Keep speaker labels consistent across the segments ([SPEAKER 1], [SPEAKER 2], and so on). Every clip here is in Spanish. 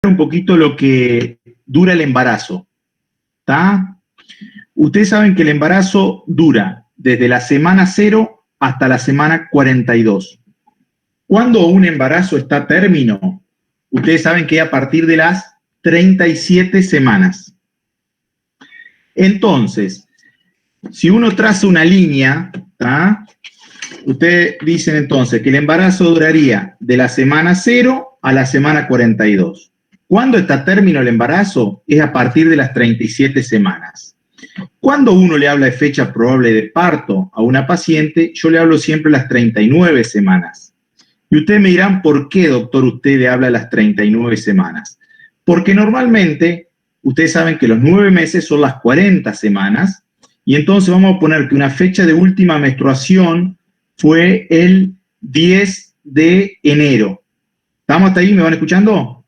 [SPEAKER 1] un poquito lo que dura el embarazo, ¿está? Ustedes saben que el embarazo dura desde la semana 0 hasta la semana 42. Cuando un embarazo está a término, ustedes saben que es a partir de las 37 semanas. Entonces, si uno traza una línea, ¿tá? Ustedes dicen entonces que el embarazo duraría de la semana 0 a la semana 42. ¿Cuándo está a término el embarazo? Es a partir de las 37 semanas. Cuando uno le habla de fecha probable de parto a una paciente, yo le hablo siempre de las 39 semanas. Y ustedes me dirán, ¿por qué, doctor, usted le habla de las 39 semanas? Porque normalmente, ustedes saben que los 9 meses son las 40 semanas, y entonces vamos a poner que una fecha de última menstruación fue el 10 de enero. ¿Estamos hasta ahí? ¿Me van escuchando?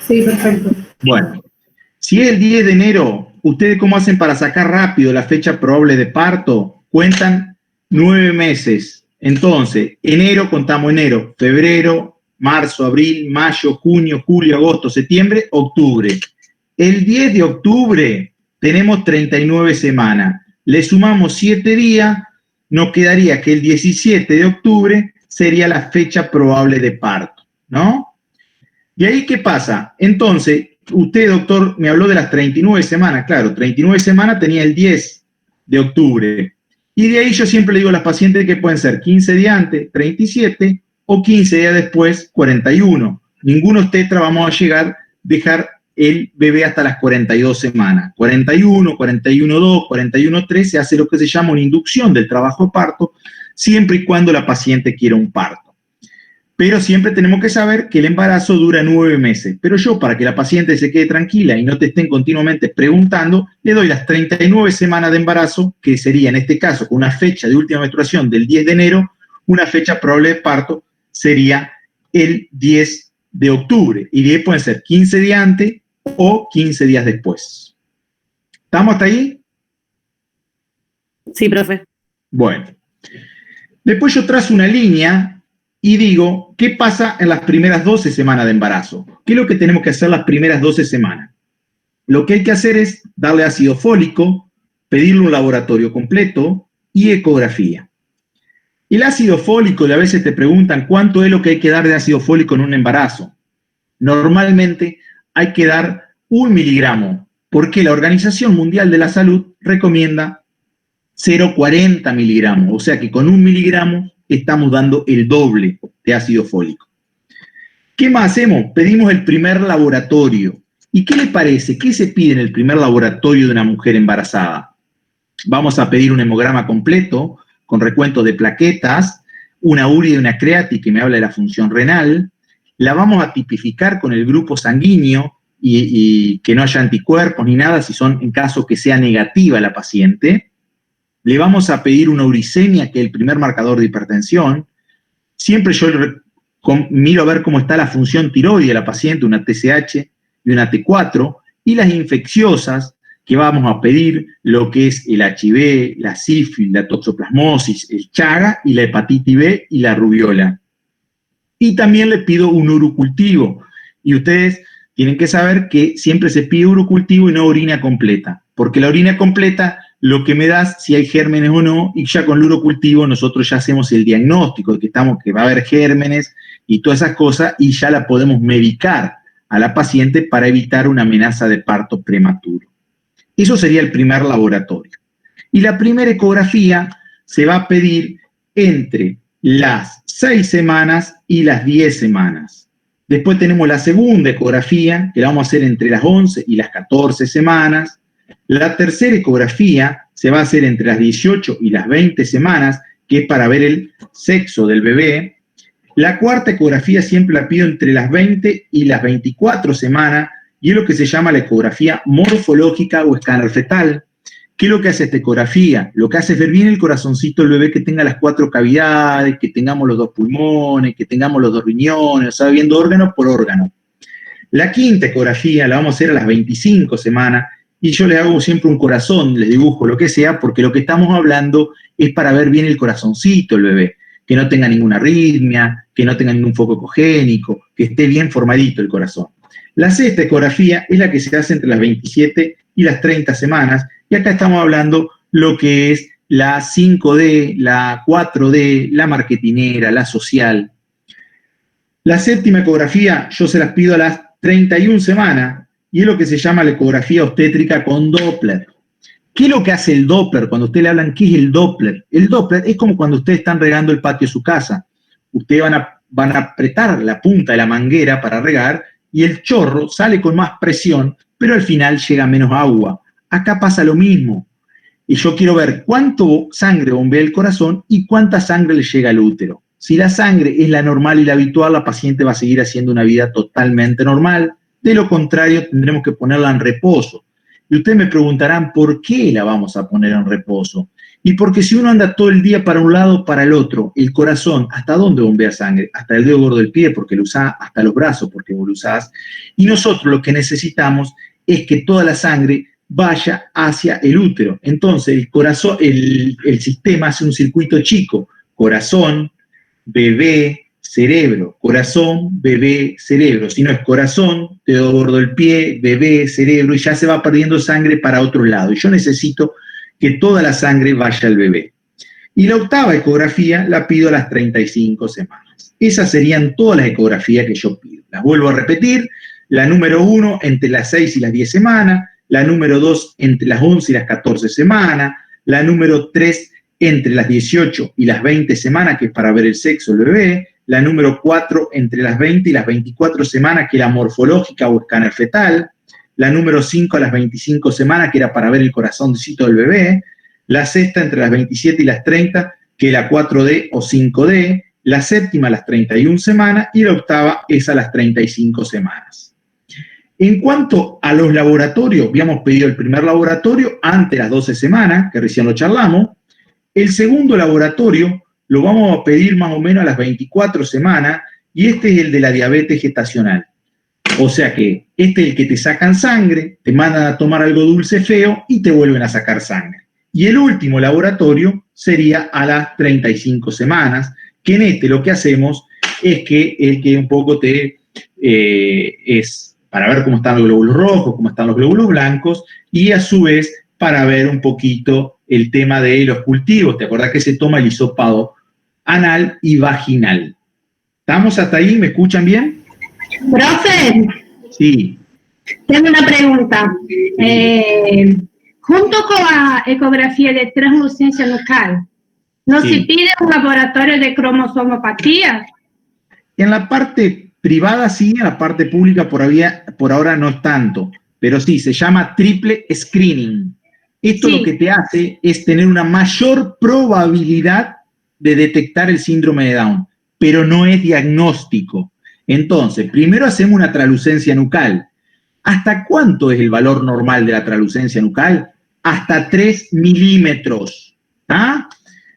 [SPEAKER 2] Sí, perfecto.
[SPEAKER 1] Bueno, si es el 10 de enero, ¿ustedes cómo hacen para sacar rápido la fecha probable de parto? Cuentan 9 meses. Entonces, enero, contamos enero, febrero, marzo, abril, mayo, junio, julio, agosto, septiembre, octubre. El 10 de octubre tenemos 39 semanas. Le sumamos 7 días, nos quedaría que el 17 de octubre sería la fecha probable de parto, ¿no? ¿Y ahí qué pasa? Entonces, usted, doctor, me habló de las 39 semanas. Claro, 39 semanas tenía el 10 de octubre. Y de ahí yo siempre le digo a las pacientes que pueden ser 15 días antes, 37, o 15 días después, 41. Ninguno tetra vamos a dejar el bebé hasta las 42 semanas. 41, 41.2, 41.3 se hace lo que se llama una inducción del trabajo de parto, siempre y cuando la paciente quiera un parto. Pero siempre tenemos que saber que el embarazo dura 9 meses. Pero yo, para que la paciente se quede tranquila y no te estén continuamente preguntando, le doy las 39 semanas de embarazo, que sería en este caso con una fecha de última menstruación del 10 de enero, una fecha probable de parto sería el 10 de octubre. Y de ahí pueden ser 15 días antes o 15 días después. ¿Estamos hasta ahí?
[SPEAKER 2] Sí, profe.
[SPEAKER 1] Bueno. Después yo trazo una línea y digo, ¿qué pasa en las primeras 12 semanas de embarazo? ¿Qué es lo que tenemos que hacer las primeras 12 semanas? Lo que hay que hacer es darle ácido fólico, pedirle un laboratorio completo y ecografía. El ácido fólico, y a veces te preguntan cuánto es lo que hay que dar de ácido fólico en un embarazo. Normalmente hay que dar 1 miligramo, porque la Organización Mundial de la Salud recomienda 0,40 miligramos, o sea que con 1 miligramo estamos dando el doble de ácido fólico. ¿Qué más hacemos? Pedimos el primer laboratorio. ¿Y qué le parece? ¿Qué se pide en el primer laboratorio de una mujer embarazada? Vamos a pedir un hemograma completo con recuento de plaquetas, una urea y una creatina que me habla de la función renal. La vamos a tipificar con el grupo sanguíneo y que no haya anticuerpos ni nada, si son en caso que sea negativa la paciente. Le vamos a pedir una uricemia, que es el primer marcador de hipertensión. Siempre yo miro a ver cómo está la función tiroide de la paciente, una TSH y una T4, y las infecciosas, que vamos a pedir lo que es el HIV, la sífilis, la toxoplasmosis, el Chaga, y la hepatitis B y la rubiola. Y también le pido un urocultivo. Y ustedes tienen que saber que siempre se pide urocultivo y no orina completa, porque la orina completa lo que me da si hay gérmenes o no, y ya con el urocultivo nosotros ya hacemos el diagnóstico de que va a haber gérmenes y todas esas cosas, y ya la podemos medicar a la paciente para evitar una amenaza de parto prematuro. Eso sería el primer laboratorio. Y la primera ecografía se va a pedir entre las 6 semanas y las 10 semanas. Después tenemos la segunda ecografía, que la vamos a hacer entre las 11 y las 14 semanas. La tercera ecografía se va a hacer entre las 18 y las 20 semanas, que es para ver el sexo del bebé. La cuarta ecografía siempre la pido entre las 20 y las 24 semanas, y es lo que se llama la ecografía morfológica o escáner fetal. ¿Qué es lo que hace esta ecografía? Lo que hace es ver bien el corazoncito del bebé, que tenga las 4 cavidades, que tengamos los 2 pulmones, que tengamos los 2 riñones, o sea, viendo órgano por órgano. La quinta ecografía la vamos a hacer a las 25 semanas, y yo le hago siempre un corazón, les dibujo lo que sea, porque lo que estamos hablando es para ver bien el corazoncito del bebé, que no tenga ninguna arritmia, que no tenga ningún foco ecogénico, que esté bien formadito el corazón. La sexta ecografía es la que se hace entre las 27 y las 30 semanas, y acá estamos hablando lo que es la 5D, la 4D, la marketinera, la social. La séptima ecografía yo se las pido a las 31 semanas, y es lo que se llama la ecografía obstétrica con Doppler. ¿Qué es lo que hace el Doppler? Cuando ustedes le hablan, ¿qué es el Doppler? El Doppler es como cuando ustedes están regando el patio de su casa. Ustedes van a apretar la punta de la manguera para regar y el chorro sale con más presión, pero al final llega menos agua. Acá pasa lo mismo. Y yo quiero ver cuánto sangre bombea el corazón y cuánta sangre le llega al útero. Si la sangre es la normal y la habitual, la paciente va a seguir haciendo una vida totalmente normal. De lo contrario, tendremos que ponerla en reposo. Y ustedes me preguntarán, ¿por qué la vamos a poner en reposo? Y porque si uno anda todo el día para un lado, para el otro, el corazón, ¿hasta dónde bombea sangre? Hasta el dedo gordo del pie, porque lo usás, hasta los brazos, porque vos lo usás. Y nosotros lo que necesitamos es que toda la sangre vaya hacia el útero. Entonces, el corazón, el sistema hace un circuito chico. Corazón, bebé, cerebro. Corazón, bebé, cerebro. Si no es corazón, dedo gordo del pie, bebé, cerebro, y ya se va perdiendo sangre para otro lado. Y yo necesito que toda la sangre vaya al bebé. Y la octava ecografía la pido a las 35 semanas. Esas serían todas las ecografías que yo pido. Las vuelvo a repetir. La número 1 entre las 6 y las 10 semanas, la número 2 entre las 11 y las 14 semanas, la número 3 entre las 18 y las 20 semanas, que es para ver el sexo del bebé, la número 4 entre las 20 y las 24 semanas, que era morfológica o escáner fetal, la número 5 a las 25 semanas, que era para ver el corazoncito del bebé, la sexta entre las 27 y las 30, que era 4D o 5D, la séptima a las 31 semanas y la octava es a las 35 semanas. En cuanto a los laboratorios, habíamos pedido el primer laboratorio antes de las 12 semanas, que recién lo charlamos. El segundo laboratorio lo vamos a pedir más o menos a las 24 semanas, y este es el de la diabetes gestacional. O sea que este es el que te sacan sangre, te mandan a tomar algo dulce feo y te vuelven a sacar sangre. Y el último laboratorio sería a las 35 semanas, que en este lo que hacemos es que el que un poco es para ver cómo están los glóbulos rojos, cómo están los glóbulos blancos, y a su vez para ver un poquito el tema de los cultivos. ¿Te acordás que se toma el hisopado anal y vaginal? ¿Estamos hasta ahí? ¿Me escuchan bien?
[SPEAKER 2] Profe,
[SPEAKER 1] Sí.
[SPEAKER 2] tengo una pregunta. Junto con la ecografía de translucencia nucal, ¿no se pide un laboratorio de cromosomopatía?
[SPEAKER 1] En la parte privada sí, en la parte pública por ahora no es tanto, pero sí, se llama triple screening. Esto lo que te hace es tener una mayor probabilidad de detectar el síndrome de Down, pero no es diagnóstico. Entonces, primero hacemos una translucencia nucal. ¿Hasta cuánto es el valor normal de la translucencia nucal? Hasta 3 milímetros. ¿Ah?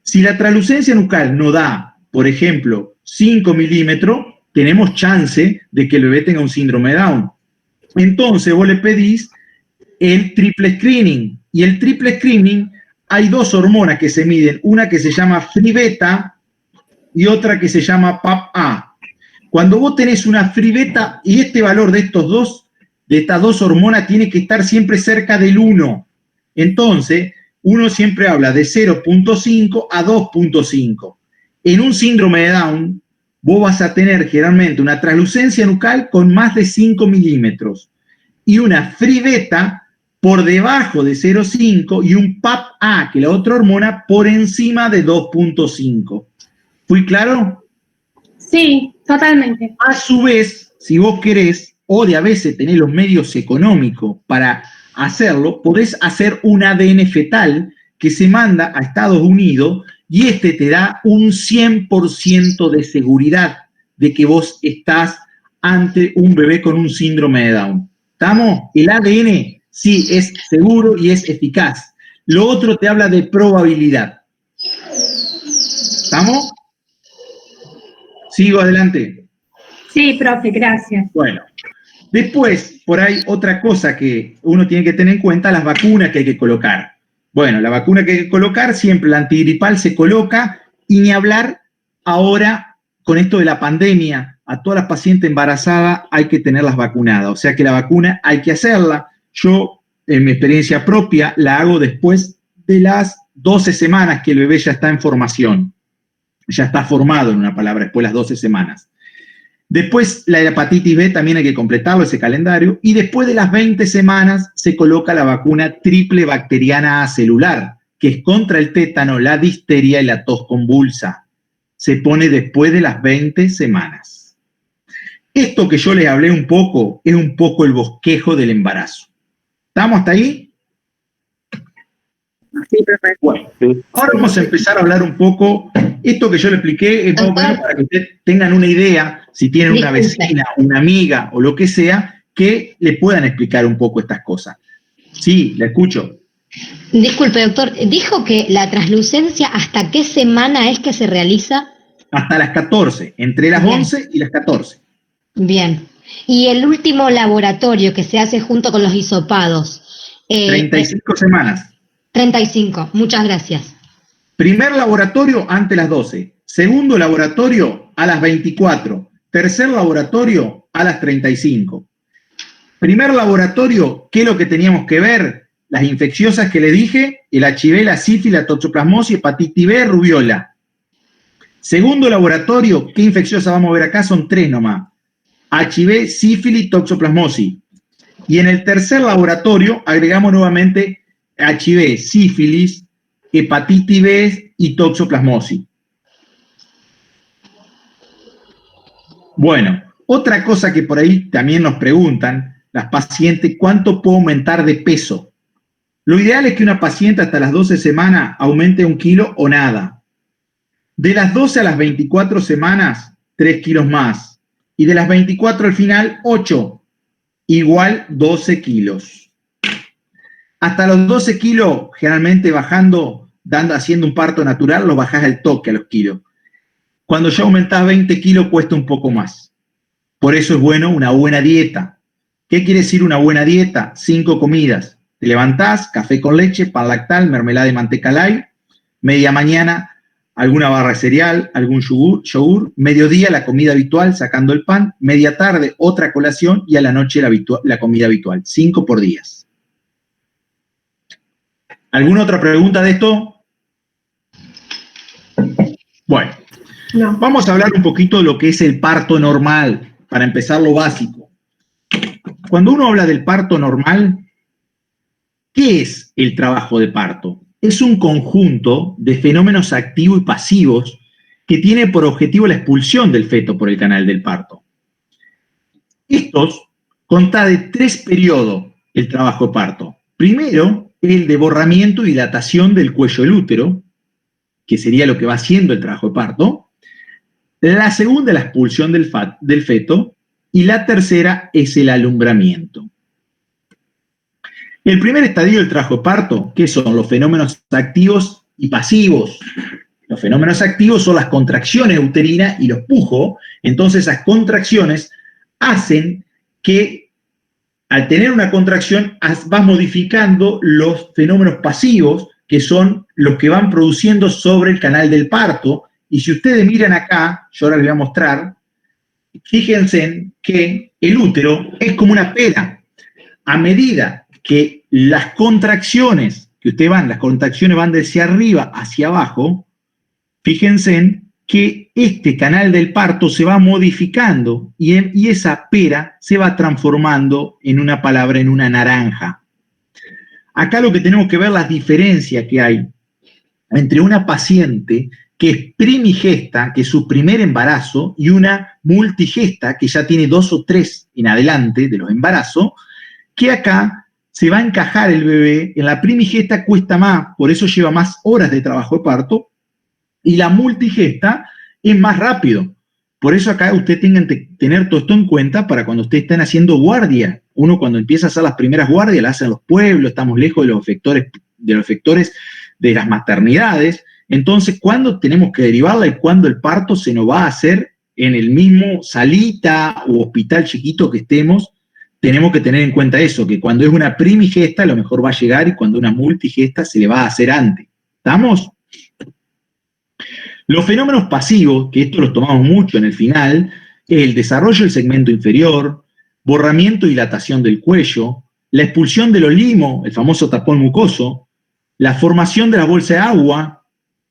[SPEAKER 1] Si la translucencia nucal no da, por ejemplo, 5 milímetros, tenemos chance de que el bebé tenga un síndrome de Down. Entonces vos le pedís el triple screening. Y el triple screening, hay dos hormonas que se miden, una que se llama Free Beta y otra que se llama PAP-A. Cuando vos tenés una Free Beta y este valor de estas dos hormonas tiene que estar siempre cerca del 1. Entonces, uno siempre habla de 0.5 a 2.5. En un síndrome de Down, vos vas a tener generalmente una translucencia nucal con más de 5 milímetros y una Free Beta por debajo de 0.5 y un PAP-A, que es la otra hormona, por encima de 2.5. ¿Fui claro?
[SPEAKER 2] Sí, totalmente.
[SPEAKER 1] A su vez, si vos querés, o de a veces tenés los medios económicos para hacerlo, podés hacer un ADN fetal que se manda a Estados Unidos y este te da un 100% de seguridad de que vos estás ante un bebé con un síndrome de Down. ¿Estamos? El ADN sí es seguro y es eficaz. Lo otro te habla de probabilidad. ¿Estamos? ¿Sigo adelante?
[SPEAKER 2] Sí, profe, gracias.
[SPEAKER 1] Bueno, después, por ahí, otra cosa que uno tiene que tener en cuenta, las vacunas que hay que colocar. Bueno, la vacuna que hay que colocar, siempre la antigripal se coloca, y ni hablar ahora, con esto de la pandemia, a todas las pacientes embarazadas hay que tenerlas vacunadas, o sea que la vacuna hay que hacerla. Yo, en mi experiencia propia, la hago después de las 12 semanas que el bebé ya está en formación, ya está formado, en una palabra, después de las 12 semanas. Después la hepatitis B también hay que completarlo, ese calendario, y después de las 20 semanas se coloca la vacuna triple bacteriana acelular, que es contra el tétano, la difteria y la tos convulsa. Se pone después de las 20 semanas. Esto que yo les hablé un poco, es un poco el bosquejo del embarazo. ¿Estamos hasta ahí?
[SPEAKER 3] Sí, perfecto.
[SPEAKER 1] Bueno, ahora vamos a empezar a hablar un poco. Esto que yo le expliqué es más o menos para que ustedes tengan una idea, si tienen una vecina, una amiga o lo que sea, que le puedan explicar un poco estas cosas. Sí, la escucho.
[SPEAKER 4] Disculpe, doctor, dijo que la translucencia, ¿hasta qué semana es que se realiza?
[SPEAKER 1] Hasta las 14, entre las 11 y las 14.
[SPEAKER 4] Bien. Y el último laboratorio que se hace junto con los hisopados.
[SPEAKER 1] 35 semanas.
[SPEAKER 4] 35, muchas gracias.
[SPEAKER 1] Primer laboratorio ante las 12. Segundo laboratorio a las 24. Tercer laboratorio a las 35. Primer laboratorio, ¿qué es lo que teníamos que ver? Las infecciosas que le dije, el HIV, la sífilis, la toxoplasmosis, hepatitis B, rubiola. Segundo laboratorio, ¿qué infecciosa vamos a ver acá? Son 3 nomás. HIV, sífilis, toxoplasmosis. Y en el tercer laboratorio agregamos nuevamente HIV, sífilis, hepatitis B y toxoplasmosis. Bueno, otra cosa que por ahí también nos preguntan las pacientes, ¿cuánto puedo aumentar de peso? Lo ideal es que una paciente hasta las 12 semanas aumente 1 kilo o nada. De las 12 a las 24 semanas, 3 kilos más. Y de las 24 al final, 8. Igual 12 kilos. Hasta los 12 kilos, generalmente bajando, haciendo un parto natural, lo bajás al toque a los kilos. Cuando ya aumentás 20 kilos, cuesta un poco más. Por eso es bueno una buena dieta. ¿Qué quiere decir una buena dieta? 5 comidas. Te levantás, café con leche, pan lactal, mermelada y manteca light. Media mañana, alguna barra de cereal, algún yogur. Mediodía, la comida habitual, sacando el pan. Media tarde, otra colación. Y a la noche, la comida habitual. 5 por día. ¿Alguna otra pregunta de esto? Bueno, no. Vamos a hablar un poquito de lo que es el parto normal, para empezar lo básico. Cuando uno habla del parto normal, ¿qué es el trabajo de parto? Es un conjunto de fenómenos activos y pasivos que tiene por objetivo la expulsión del feto por el canal del parto. Estos consta de 3 periodos el trabajo de parto. Primero, el de borramiento y dilatación del cuello del útero, que sería lo que va haciendo el trabajo de parto. La segunda, la expulsión del feto. Y la tercera es el alumbramiento. El primer estadio del trabajo de parto, ¿qué son? Los fenómenos activos y pasivos. Los fenómenos activos son las contracciones uterinas y los pujos. Entonces, esas contracciones hacen que, al tener una contracción, vas modificando los fenómenos pasivos, que son los que van produciendo sobre el canal del parto. Y si ustedes miran acá, yo ahora les voy a mostrar, fíjense que el útero es como una pera. A medida que las contracciones que ustedes las contracciones van de hacia arriba hacia abajo, fíjense que este canal del parto se va modificando y esa pera se va transformando en una palabra, en una naranja. Acá lo que tenemos que ver las diferencias que hay entre una paciente que es primigesta, que es su primer embarazo, y una multigesta, que ya tiene 2 o 3 en adelante de los embarazos, que acá se va a encajar el bebé. En la primigesta cuesta más, por eso lleva más horas de trabajo de parto, y la multigesta es más rápido. Por eso acá ustedes tengan que tener todo esto en cuenta para cuando ustedes estén haciendo guardia. Uno cuando empieza a hacer las primeras guardias, las hacen en los pueblos, estamos lejos de los efectores de las maternidades. Entonces, ¿cuándo tenemos que derivarla y cuándo el parto se nos va a hacer en el mismo salita o hospital chiquito que estemos? Tenemos que tener en cuenta eso, que cuando es una primigesta a lo mejor va a llegar y cuando una multigesta se le va a hacer antes. ¿Estamos? Los fenómenos pasivos, que esto los tomamos mucho en el final, es el desarrollo del segmento inferior, borramiento y dilatación del cuello, la expulsión del olimo, el famoso tapón mucoso, la formación de la bolsa de agua,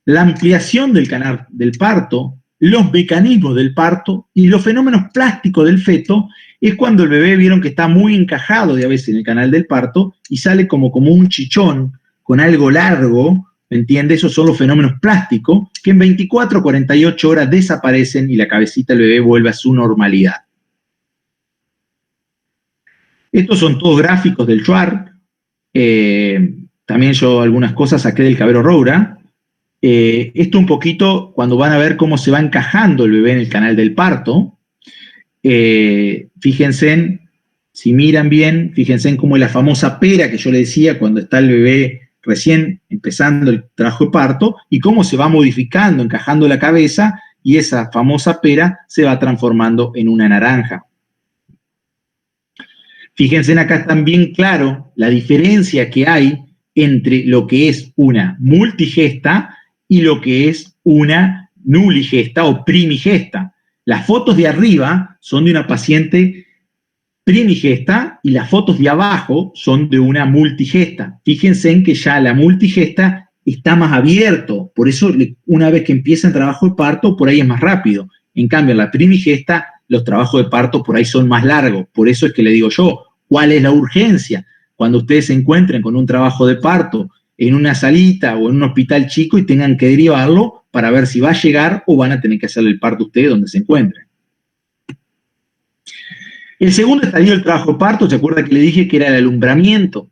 [SPEAKER 1] la ampliación del canal del parto, los mecanismos del parto y los fenómenos plásticos del feto. Es cuando el bebé vieron que está muy encajado de a veces en el canal del parto y sale como un chichón con algo largo, ¿me entiende? Esos son los fenómenos plásticos que en 24 o 48 horas desaparecen y la cabecita del bebé vuelve a su normalidad. Estos son todos gráficos del Schwartz. También yo algunas cosas saqué del Cabero Roura. Esto un poquito cuando van a ver cómo se va encajando el bebé en el canal del parto. Fíjense, si miran bien, fíjense en cómo es la famosa pera que yo le decía cuando está el bebé recién empezando el trabajo de parto y cómo se va modificando, encajando la cabeza y esa famosa pera se va transformando en una naranja. Fíjense acá está bien claro la diferencia que hay entre lo que es una multigesta y lo que es una nuligesta o primigesta. Las fotos de arriba son de una paciente primigesta y las fotos de abajo son de una multigesta. Fíjense en que ya la multigesta está más abierto, por eso una vez que empieza el trabajo de parto, por ahí es más rápido. En cambio, en la primigesta, los trabajos de parto por ahí son más largos. Por eso es que le digo yo, ¿cuál es la urgencia? Cuando ustedes se encuentren con un trabajo de parto en una salita o en un hospital chico y tengan que derivarlo para ver si va a llegar o van a tener que hacerle el parto ustedes donde se encuentren. El segundo estadio del trabajo de parto, ¿se acuerda que le dije que era el alumbramiento?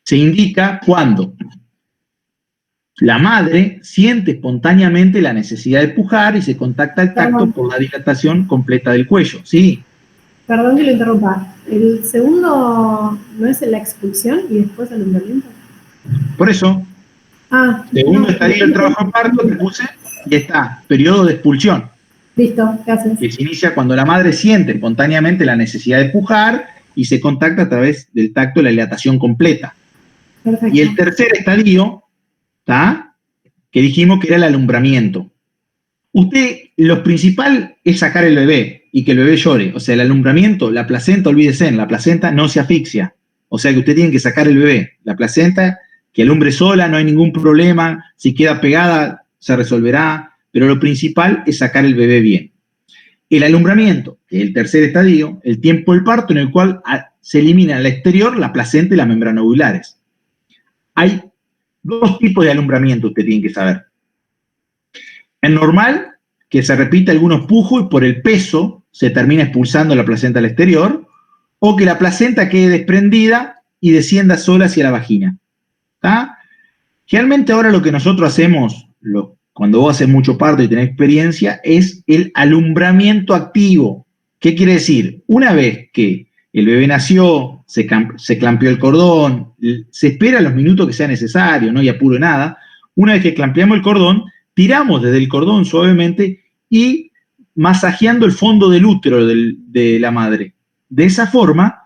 [SPEAKER 1] Se indica cuando la madre siente espontáneamente la necesidad de pujar y se contacta al tacto por la dilatación completa del cuello. Sí.
[SPEAKER 3] Perdón que lo interrumpa. ¿El segundo no es la expulsión y después el alumbramiento?
[SPEAKER 1] Por eso, segundo estadio del trabajo de parto, te puse, y está, periodo de expulsión.
[SPEAKER 3] Listo, gracias.
[SPEAKER 1] Que se inicia cuando la madre siente espontáneamente la necesidad de pujar y se contacta a través del tacto de la dilatación completa.
[SPEAKER 3] Perfecto.
[SPEAKER 1] Y el tercer estadio, ¿está? Que dijimos que era el alumbramiento. Usted, lo principal es sacar el bebé y que el bebé llore. O sea, el alumbramiento, la placenta, olvídese, la placenta no se asfixia. O sea que usted tiene que sacar el bebé. La placenta, que alumbre sola, no hay ningún problema. Si queda pegada, se resolverá. Pero lo principal es sacar el bebé bien. El alumbramiento, que es el tercer estadio, el tiempo del parto en el cual se elimina al exterior la placenta y las membranas ovulares. Hay dos tipos de alumbramiento, usted tiene que saber. El normal, que se repite algunos pujos y por el peso se termina expulsando la placenta al exterior, o que la placenta quede desprendida y descienda sola hacia la vagina. ¿Está? Generalmente ahora lo que nosotros hacemos, cuando vos haces mucho parto y tenés experiencia, es el alumbramiento activo. ¿Qué quiere decir? Una vez que el bebé nació, se clampeó el cordón, se espera los minutos que sea necesario, no hay apuro nada. Una vez que clampeamos el cordón, tiramos desde el cordón suavemente y masajeando el fondo del útero de la madre. De esa forma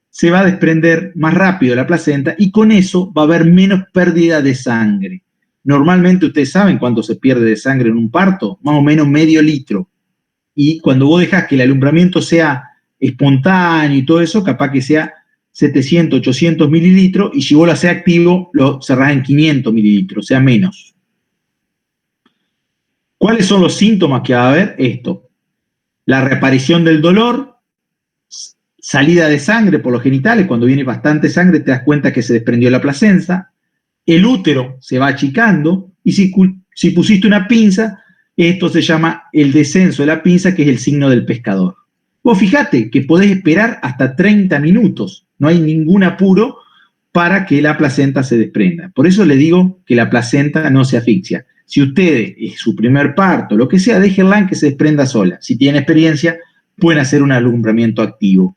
[SPEAKER 1] se va a desprender más rápido la placenta y con eso va a haber menos pérdida de sangre. Normalmente ustedes saben cuánto se pierde de sangre en un parto, más o menos medio litro. Y cuando vos dejás que el alumbramiento sea espontáneo y todo eso, capaz que sea 700, 800 mililitros, y si vos lo hacés activo, lo cerrás en 500 mililitros, o sea, menos. ¿Cuáles son los síntomas que va a haber? Esto. La reaparición del dolor, salida de sangre por los genitales, cuando viene bastante sangre te das cuenta que se desprendió la placenta, el útero se va achicando, y si pusiste una pinza, esto se llama el descenso de la pinza, que es el signo del pescador. Vos fijate que podés esperar hasta 30 minutos, no hay ningún apuro para que la placenta se desprenda. Por eso le digo que la placenta no se asfixia. Si usted es su primer parto, lo que sea, déjenla en que se desprenda sola. Si tienen experiencia, pueden hacer un alumbramiento activo.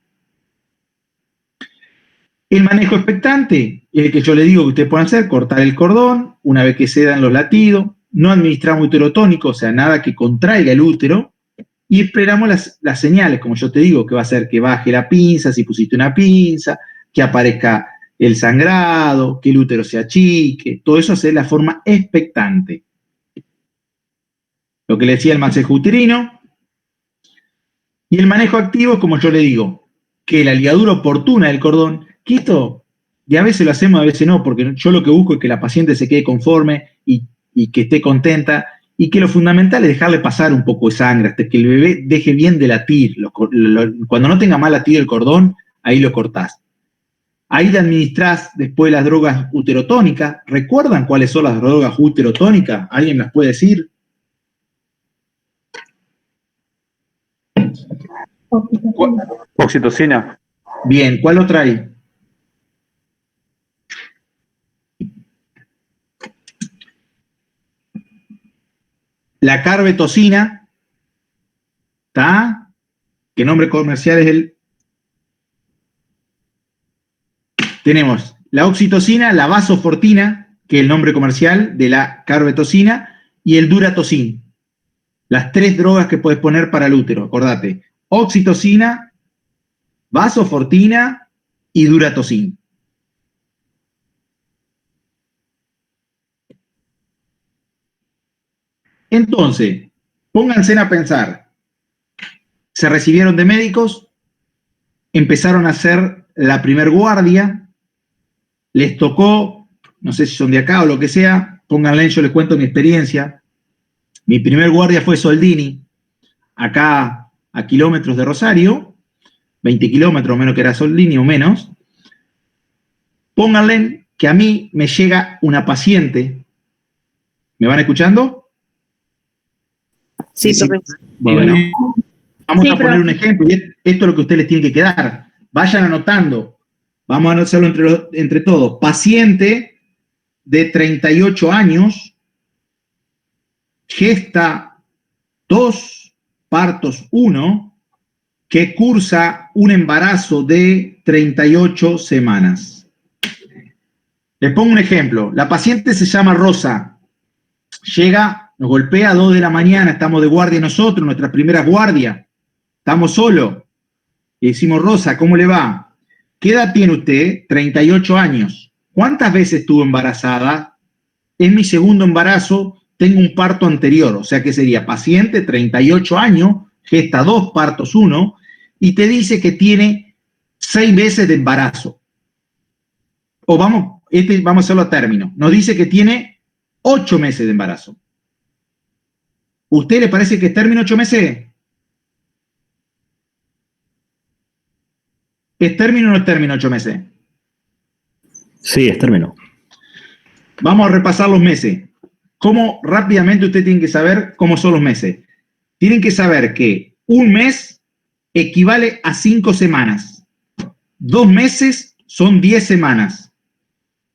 [SPEAKER 1] El manejo expectante, el que yo le digo que ustedes pueden hacer, cortar el cordón, una vez que se dan los latidos, no administrar uterotónico, o sea, nada que contraiga el útero, y esperamos las señales, como yo te digo, que va a ser que baje la pinza, si pusiste una pinza, que aparezca el sangrado, que el útero se achique, todo eso hace de la forma expectante. lo que le decía el masaje uterino. Y el manejo activo es como yo le digo, que la ligadura oportuna del cordón, que esto, y a veces lo hacemos, a veces no, porque yo lo que busco es que la paciente se quede conforme y que esté contenta, y que lo fundamental es dejarle pasar un poco de sangre, hasta que el bebé deje bien de latir. Cuando no tenga mal latido el cordón, ahí lo cortás. Ahí le administrás después las drogas uterotónicas. ¿Recuerdan cuáles son las drogas uterotónicas? ¿Alguien me las puede decir?
[SPEAKER 5] Oxitocina.
[SPEAKER 1] Bien, ¿cuál otra hay? La carbetocina, ¿está? ¿Qué nombre comercial es el? Tenemos la oxitocina, la vasofortina, que es el nombre comercial de la carbetocina, y el duratocin. Las 3 drogas que puedes poner para el útero, acordate. Oxitocina, vasofortina y duratocin. Entonces, pónganse a pensar. Se recibieron de médicos, empezaron a hacer la primer guardia, les tocó, no sé si son de acá o lo que sea, pónganle, yo les cuento mi experiencia. Mi primer guardia fue Soldini, acá a kilómetros de Rosario, 20 kilómetros menos que era Soldini o menos. Pónganle que a mí me llega una paciente. ¿Me van escuchando?
[SPEAKER 6] Sí, profesor.
[SPEAKER 1] Bueno, vamos
[SPEAKER 2] Sí,
[SPEAKER 1] a poner un ejemplo, y esto es lo que a ustedes les tiene que quedar. Vayan anotando. Vamos a hacerlo entre todos. Paciente de 38 años, gesta 2, partos 1, que cursa un embarazo de 38 semanas. Les pongo un ejemplo. La paciente se llama Rosa. Llega, nos golpea a 2 de la mañana, estamos de guardia nosotros, nuestras primeras guardias. Estamos solos. Y decimos, Rosa, ¿cómo le va? ¿Qué edad tiene usted? 38 años. ¿Cuántas veces estuvo embarazada? Es mi segundo embarazo, tengo un parto anterior, o sea que sería paciente, 38 años, gesta 2, partos 1, y te dice que tiene 6 meses de embarazo. O vamos a hacerlo a término. Nos dice que tiene 8 meses de embarazo. ¿Usted le parece que es término 8 meses? ¿Es término o no es término 8 meses?
[SPEAKER 5] Sí, es término.
[SPEAKER 1] Vamos a repasar los meses. ¿Cómo rápidamente usted tiene que saber cómo son los meses? Tienen que saber que un mes equivale a 5 semanas. 2 meses son 10 semanas.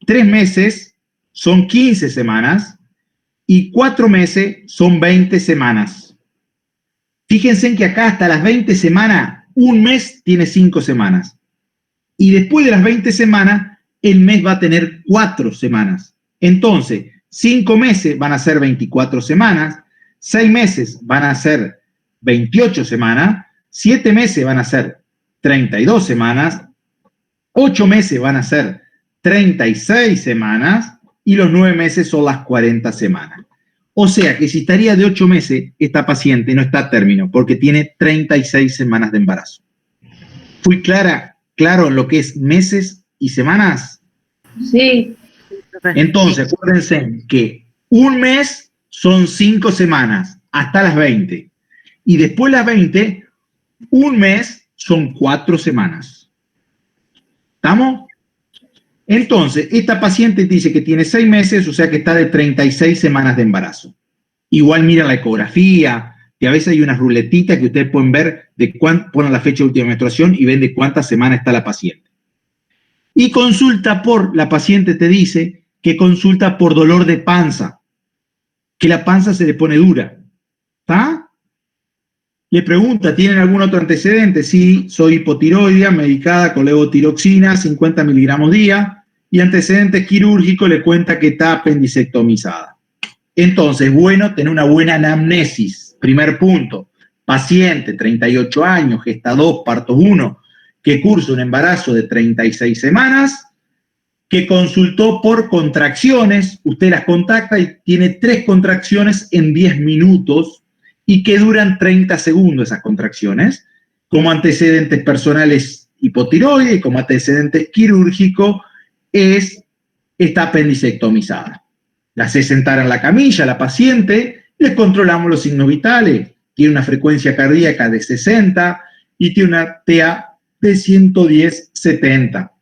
[SPEAKER 1] 3 meses son 15 semanas. Y 4 meses son 20 semanas. Fíjense en que acá hasta las 20 semanas, un mes tiene 5 semanas. Y después de las 20 semanas, el mes va a tener 4 semanas. Entonces, 5 meses van a ser 24 semanas, 6 meses van a ser 28 semanas, 7 meses van a ser 32 semanas, 8 meses van a ser 36 semanas y los 9 meses son las 40 semanas. O sea que si estaría de 8 meses, esta paciente no está a término porque tiene 36 semanas de embarazo. ¿Fui claro en lo que es meses y semanas?
[SPEAKER 2] Sí.
[SPEAKER 1] Entonces, acuérdense que un mes son 5 semanas, hasta las 20. Y después de las 20, un mes son 4 semanas. ¿Estamos? Entonces, esta paciente dice que tiene 6 meses, o sea que está de 36 semanas de embarazo. Igual miran la ecografía, que a veces hay unas ruletitas que ustedes pueden ver de cuánto ponen la fecha de última menstruación y ven de cuántas semanas está la paciente. Y la paciente te dice que consulta por dolor de panza, que la panza se le pone dura. ¿Está? Le pregunta, ¿tienen algún otro antecedente? Sí, soy hipotiroidea, medicada con levotiroxina, 50 miligramos día, y antecedente quirúrgico le cuenta que está apendicectomizada. Entonces, bueno, tener una buena anamnesis. Primer punto, paciente, 38 años, gesta 2, partos 1, que cursa un embarazo de 36 semanas, que consultó por contracciones, usted las contacta y tiene 3 contracciones en 10 minutos, y que duran 30 segundos esas contracciones, como antecedentes personales hipotiroides y como antecedentes quirúrgico está apendicectomizada. La hace sentar en la camilla a la paciente, le controlamos los signos vitales, tiene una frecuencia cardíaca de 60 y tiene una TA de 110/70.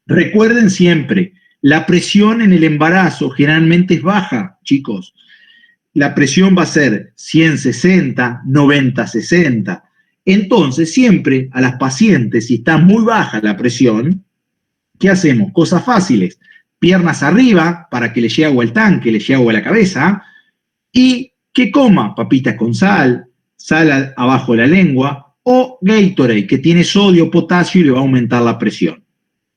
[SPEAKER 1] Recuerden siempre, la presión en el embarazo generalmente es baja, chicos. La presión va a ser 100/60, 90/60. Entonces, siempre a las pacientes, si está muy baja la presión, ¿qué hacemos? Cosas fáciles. Piernas arriba para que le llegue agua al tanque, le llegue agua a la cabeza, y que coma papitas con sal, sal abajo de la lengua, o Gatorade, que tiene sodio, potasio y le va a aumentar la presión.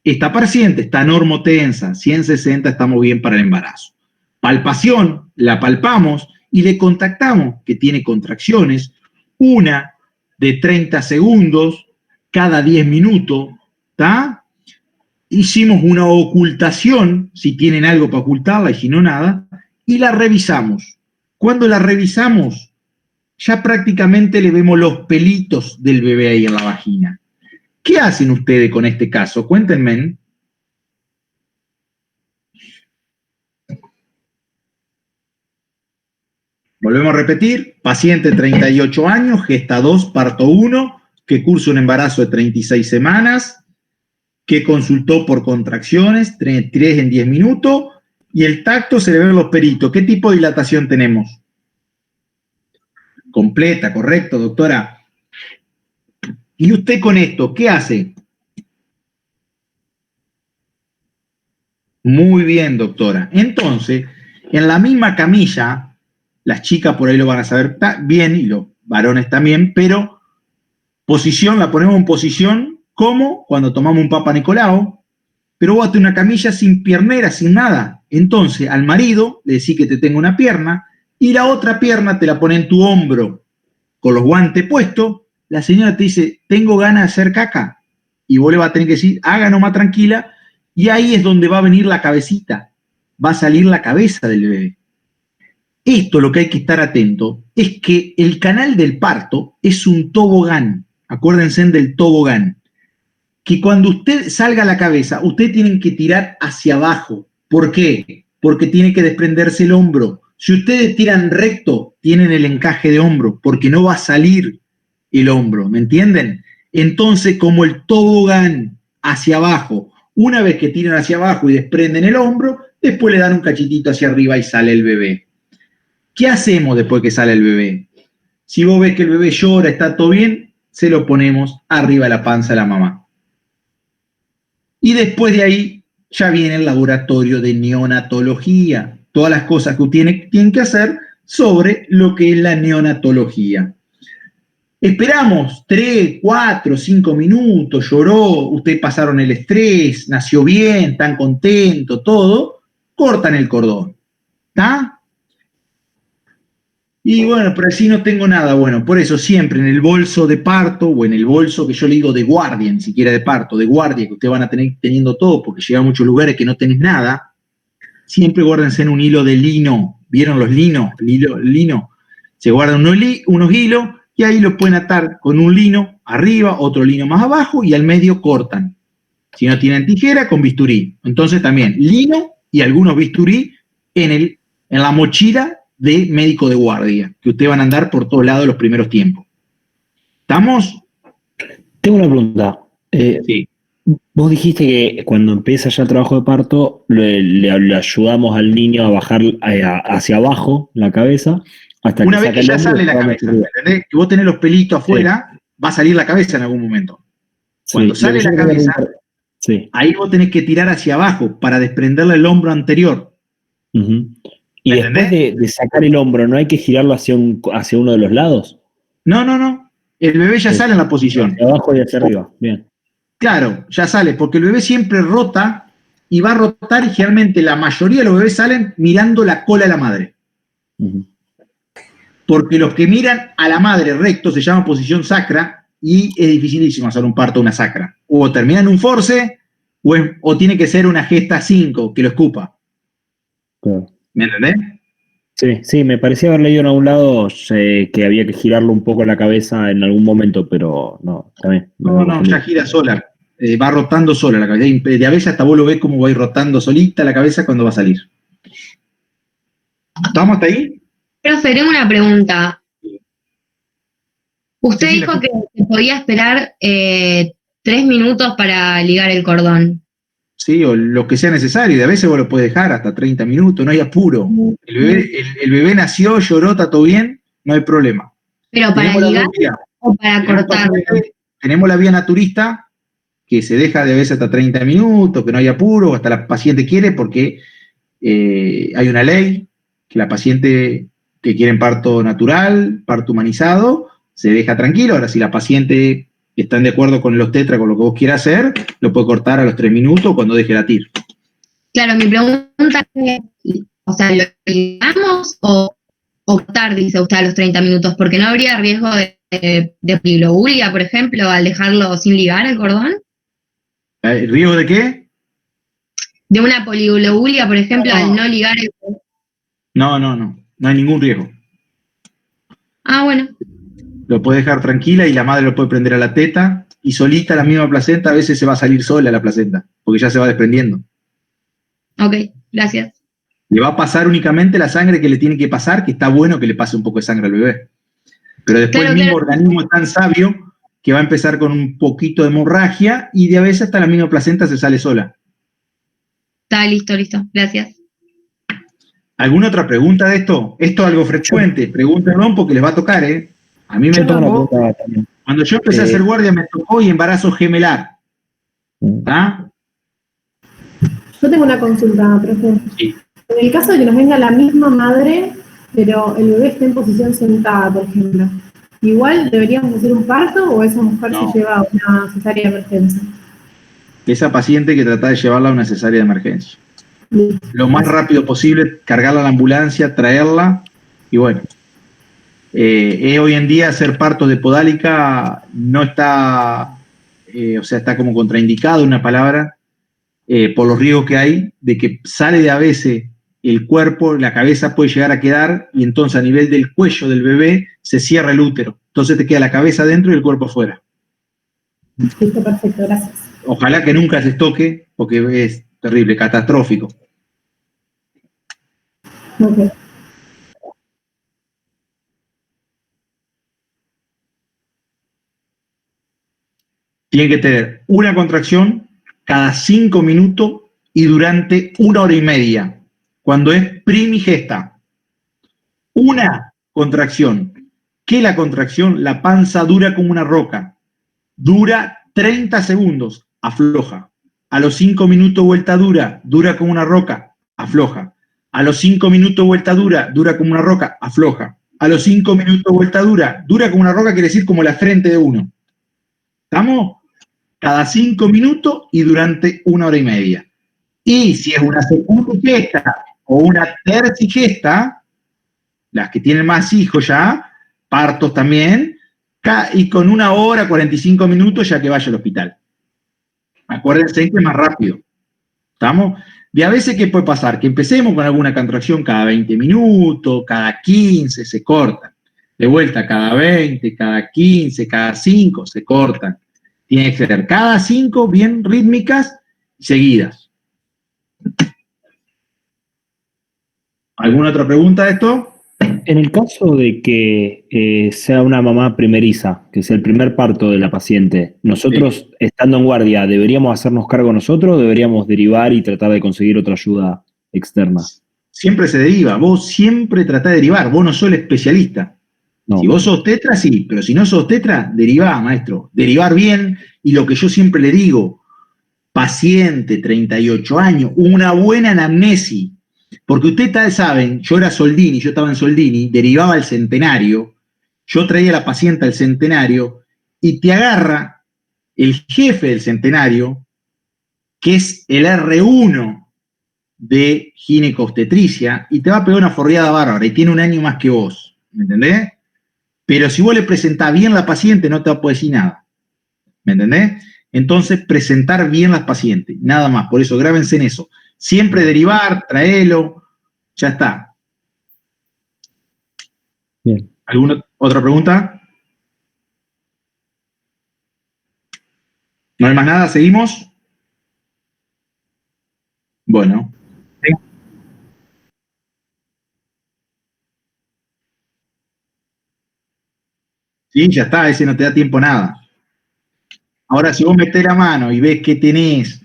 [SPEAKER 1] Esta paciente está normotensa, 100/60, estamos bien para el embarazo. Palpación, la palpamos y le contactamos que tiene contracciones, una de 30 segundos cada 10 minutos, ¿está? Hicimos una ocultación, si tienen algo para ocultarla y si no nada, y la revisamos. Cuando la revisamos, ya prácticamente le vemos los pelitos del bebé ahí en la vagina. ¿Qué hacen ustedes con este caso? Cuéntenme. Volvemos a repetir, paciente 38 años, gesta 2, parto 1, que cursa un embarazo de 36 semanas, que consultó por contracciones, 3 en 10 minutos, y el tacto se le ven los peritos. ¿Qué tipo de dilatación tenemos? Completa, correcto, doctora. ¿Y usted con esto qué hace? Muy bien, doctora. Entonces, en la misma camilla, las chicas por ahí lo van a saber bien, y los varones también, pero posición, la ponemos en posición como cuando tomamos un Papa Nicolau, pero vos tenés una camilla sin piernera, sin nada. Entonces, al marido le decís que te tenga una pierna, y la otra pierna te la pone en tu hombro, con los guantes puestos. La señora te dice, tengo ganas de hacer caca, y vos le vas a tener que decir, haga nomás tranquila, y ahí es donde va a venir la cabecita, va a salir la cabeza del bebé. Esto, lo que hay que estar atento, es que el canal del parto es un tobogán. Acuérdense del tobogán. Que cuando usted salga la cabeza, ustedes tienen que tirar hacia abajo. ¿Por qué? Porque tiene que desprenderse el hombro. Si ustedes tiran recto, tienen el encaje de hombro, porque no va a salir el hombro, ¿me entienden? Entonces, como el tobogán hacia abajo, una vez que tiran hacia abajo y desprenden el hombro, después le dan un cachitito hacia arriba y sale el bebé. ¿Qué hacemos después que sale el bebé? Si vos ves que el bebé llora, está todo bien, se lo ponemos arriba de la panza de la mamá. Y después de ahí ya viene el laboratorio de neonatología, todas las cosas que tienen que hacer sobre lo que es la neonatología. Esperamos 3, 4, 5 minutos, lloró, ustedes pasaron el estrés, nació bien, están contentos, todo, cortan el cordón, ¿está? Y bueno, pero si no tengo nada, bueno, por eso siempre en el bolso de parto o en el bolso que yo le digo de guardia, ni siquiera de parto, de guardia, que ustedes van a tener teniendo todo porque llega a muchos lugares que no tenés nada, siempre guárdense en un hilo de lino. ¿Vieron los linos? Lino. Se guardan unos hilos y ahí los pueden atar con un lino arriba, otro lino más abajo y al medio cortan. Si no tienen tijera, con bisturí. Entonces también lino y algunos bisturí en la mochila de médico de guardia, que ustedes van a andar por todos lados los primeros tiempos. ¿Estamos?
[SPEAKER 5] Tengo una pregunta.
[SPEAKER 1] Sí.
[SPEAKER 5] Vos dijiste que cuando empieza ya el trabajo de parto, le ayudamos al niño a bajar hacia abajo la cabeza, hasta
[SPEAKER 1] una
[SPEAKER 5] que
[SPEAKER 1] vez que ya sale la cabeza, ¿entendés? Que vos tenés los pelitos afuera, sí, va a salir la cabeza en algún momento. Cuando sale la cabeza, sí, ahí vos tenés que tirar hacia abajo para desprenderle el hombro anterior.
[SPEAKER 5] Uh-huh. Y después de sacar el hombro, ¿no hay que girarlo hacia uno de los lados?
[SPEAKER 1] No. El bebé ya sale en la posición.
[SPEAKER 5] Hacia abajo y hacia arriba. Bien.
[SPEAKER 1] Claro, ya sale, porque el bebé siempre rota y va a rotar y generalmente la mayoría de los bebés salen mirando la cola de la madre. Uh-huh. Porque los que miran a la madre recto se llama posición sacra y es dificilísimo hacer un parto de una sacra. O terminan un force o tiene que ser una gesta 5 que lo escupa.
[SPEAKER 5] Claro.
[SPEAKER 1] ¿Me entendés?
[SPEAKER 5] Sí, me parecía haber leído en algún lado que había que girarlo un poco la cabeza en algún momento, pero no, también.
[SPEAKER 1] No, ya gira sola. Va rotando sola la cabeza. De a veces hasta vos lo ves como va a ir rotando solita la cabeza cuando va a salir. ¿Estamos hasta ahí?
[SPEAKER 6] Profe, tengo una pregunta. Usted
[SPEAKER 1] Sí,
[SPEAKER 6] dijo que se podía esperar 3 minutos para ligar el cordón.
[SPEAKER 1] Sí, o lo que sea necesario. De a veces vos lo puedes dejar hasta 30 minutos, no hay apuro. El bebé nació, lloró, está todo bien, no hay problema.
[SPEAKER 6] ¿Pero para ligar o para cortarlo?
[SPEAKER 1] Tenemos la vía naturista, que se deja de a veces hasta 30 minutos, que no hay apuro, hasta la paciente quiere, porque hay una ley que la paciente que quiere parto natural, parto humanizado, se deja tranquilo. Ahora, si la paciente están de acuerdo con el obstetra, con lo que vos quieras hacer, lo puede cortar a los 3 minutos cuando deje latir.
[SPEAKER 6] Claro, mi pregunta es, o sea, ¿lo ligamos o cortar, dice usted, a los 30 minutos? Porque no habría riesgo de polilobulia, por ejemplo, al dejarlo sin ligar el cordón.
[SPEAKER 1] ¿El riesgo de qué?
[SPEAKER 6] De una polilobulia, por ejemplo, al no ligar el cordón.
[SPEAKER 1] No hay ningún riesgo.
[SPEAKER 6] Ah, bueno.
[SPEAKER 1] Lo puede dejar tranquila y la madre lo puede prender a la teta y solita la misma placenta a veces se va a salir sola la placenta, porque ya se va desprendiendo.
[SPEAKER 6] Ok, gracias.
[SPEAKER 1] Le va a pasar únicamente la sangre que le tiene que pasar, que está bueno que le pase un poco de sangre al bebé. Pero después el mismo organismo es tan sabio que va a empezar con un poquito de hemorragia y de a veces hasta la misma placenta se sale sola.
[SPEAKER 6] Está listo, gracias.
[SPEAKER 1] ¿Alguna otra pregunta de esto? Esto es algo frecuente, pregúntenlo porque les va a tocar, ¿eh? A mí me tocó, cuando yo empecé a hacer guardia me tocó y embarazo gemelar. ¿Ah?
[SPEAKER 3] Yo tengo una consulta, profe.
[SPEAKER 1] Sí.
[SPEAKER 3] En el caso de que nos venga la misma madre, pero el bebé esté en posición sentada, por ejemplo, ¿igual deberíamos hacer un parto o esa mujer se lleva a una cesárea de emergencia?
[SPEAKER 1] Esa paciente que trata de llevarla a una cesárea de emergencia. Lo más rápido posible, cargarla a la ambulancia, traerla, y bueno. Hoy en día hacer partos de podálica no está, o sea, está como contraindicado, una palabra, por los riesgos que hay de que sale de a veces el cuerpo, la cabeza puede llegar a quedar y entonces a nivel del cuello del bebé se cierra el útero. Entonces te queda la cabeza dentro y el cuerpo afuera.
[SPEAKER 3] Listo, perfecto, gracias.
[SPEAKER 1] Ojalá que nunca se toque porque es terrible, catastrófico.
[SPEAKER 3] Okay.
[SPEAKER 1] Tienen que tener una contracción cada 5 minutos y durante 1 hora y media, cuando es primigesta. Una contracción. ¿Qué es la contracción? La panza dura como una roca. Dura 30 segundos, afloja. A los 5 minutos vuelta dura como una roca, afloja. A los 5 minutos vuelta dura como una roca, afloja. A los 5 minutos vuelta dura como una roca, quiere decir como la frente de uno. ¿Estamos? Cada 5 minutos y durante 1 hora y media. Y si es una secundigesta o una tercigesta, las que tienen más hijos ya, partos también, y con 1 hora, 45 minutos ya que vaya al hospital. Acuérdense que es más rápido. ¿Estamos? De a veces, ¿qué puede pasar? Que empecemos con alguna contracción cada 20 minutos, cada 15, se cortan. De vuelta, cada 20, cada 15, cada 5, se cortan. Tiene que ser cada 5 bien rítmicas y seguidas. ¿Alguna otra pregunta de esto?
[SPEAKER 5] En el caso de que sea una mamá primeriza, que sea el primer parto de la paciente, nosotros, estando en guardia, ¿deberíamos hacernos cargo nosotros o deberíamos derivar y tratar de conseguir otra ayuda externa?
[SPEAKER 1] Siempre se deriva. Vos siempre tratás de derivar. Vos no sos el especialista. No. Si vos sos tetra, sí. Pero si no sos tetra, derivá, maestro. Derivar bien. Y lo que yo siempre le digo, paciente, 38 años, una buena anamnesis. Porque ustedes saben, yo era Soldini, yo estaba en Soldini, derivaba al Centenario, yo traía a la paciente al Centenario y te agarra el jefe del Centenario, que es el R1 de ginecobstetricia, y te va a pegar una forreada bárbara y tiene 1 año más que vos, ¿me entendés? Pero si vos le presentás bien a la paciente, no te va a poder decir nada, ¿me entendés? Entonces, presentar bien a las pacientes, nada más, por eso grábense en eso. Siempre derivar, traelo, ya está.
[SPEAKER 5] Bien.
[SPEAKER 1] ¿Alguna otra pregunta? ¿No hay más nada? ¿Seguimos? Bueno. Sí, ya está, ese no te da tiempo a nada. Ahora, si vos metés la mano y ves que tenés,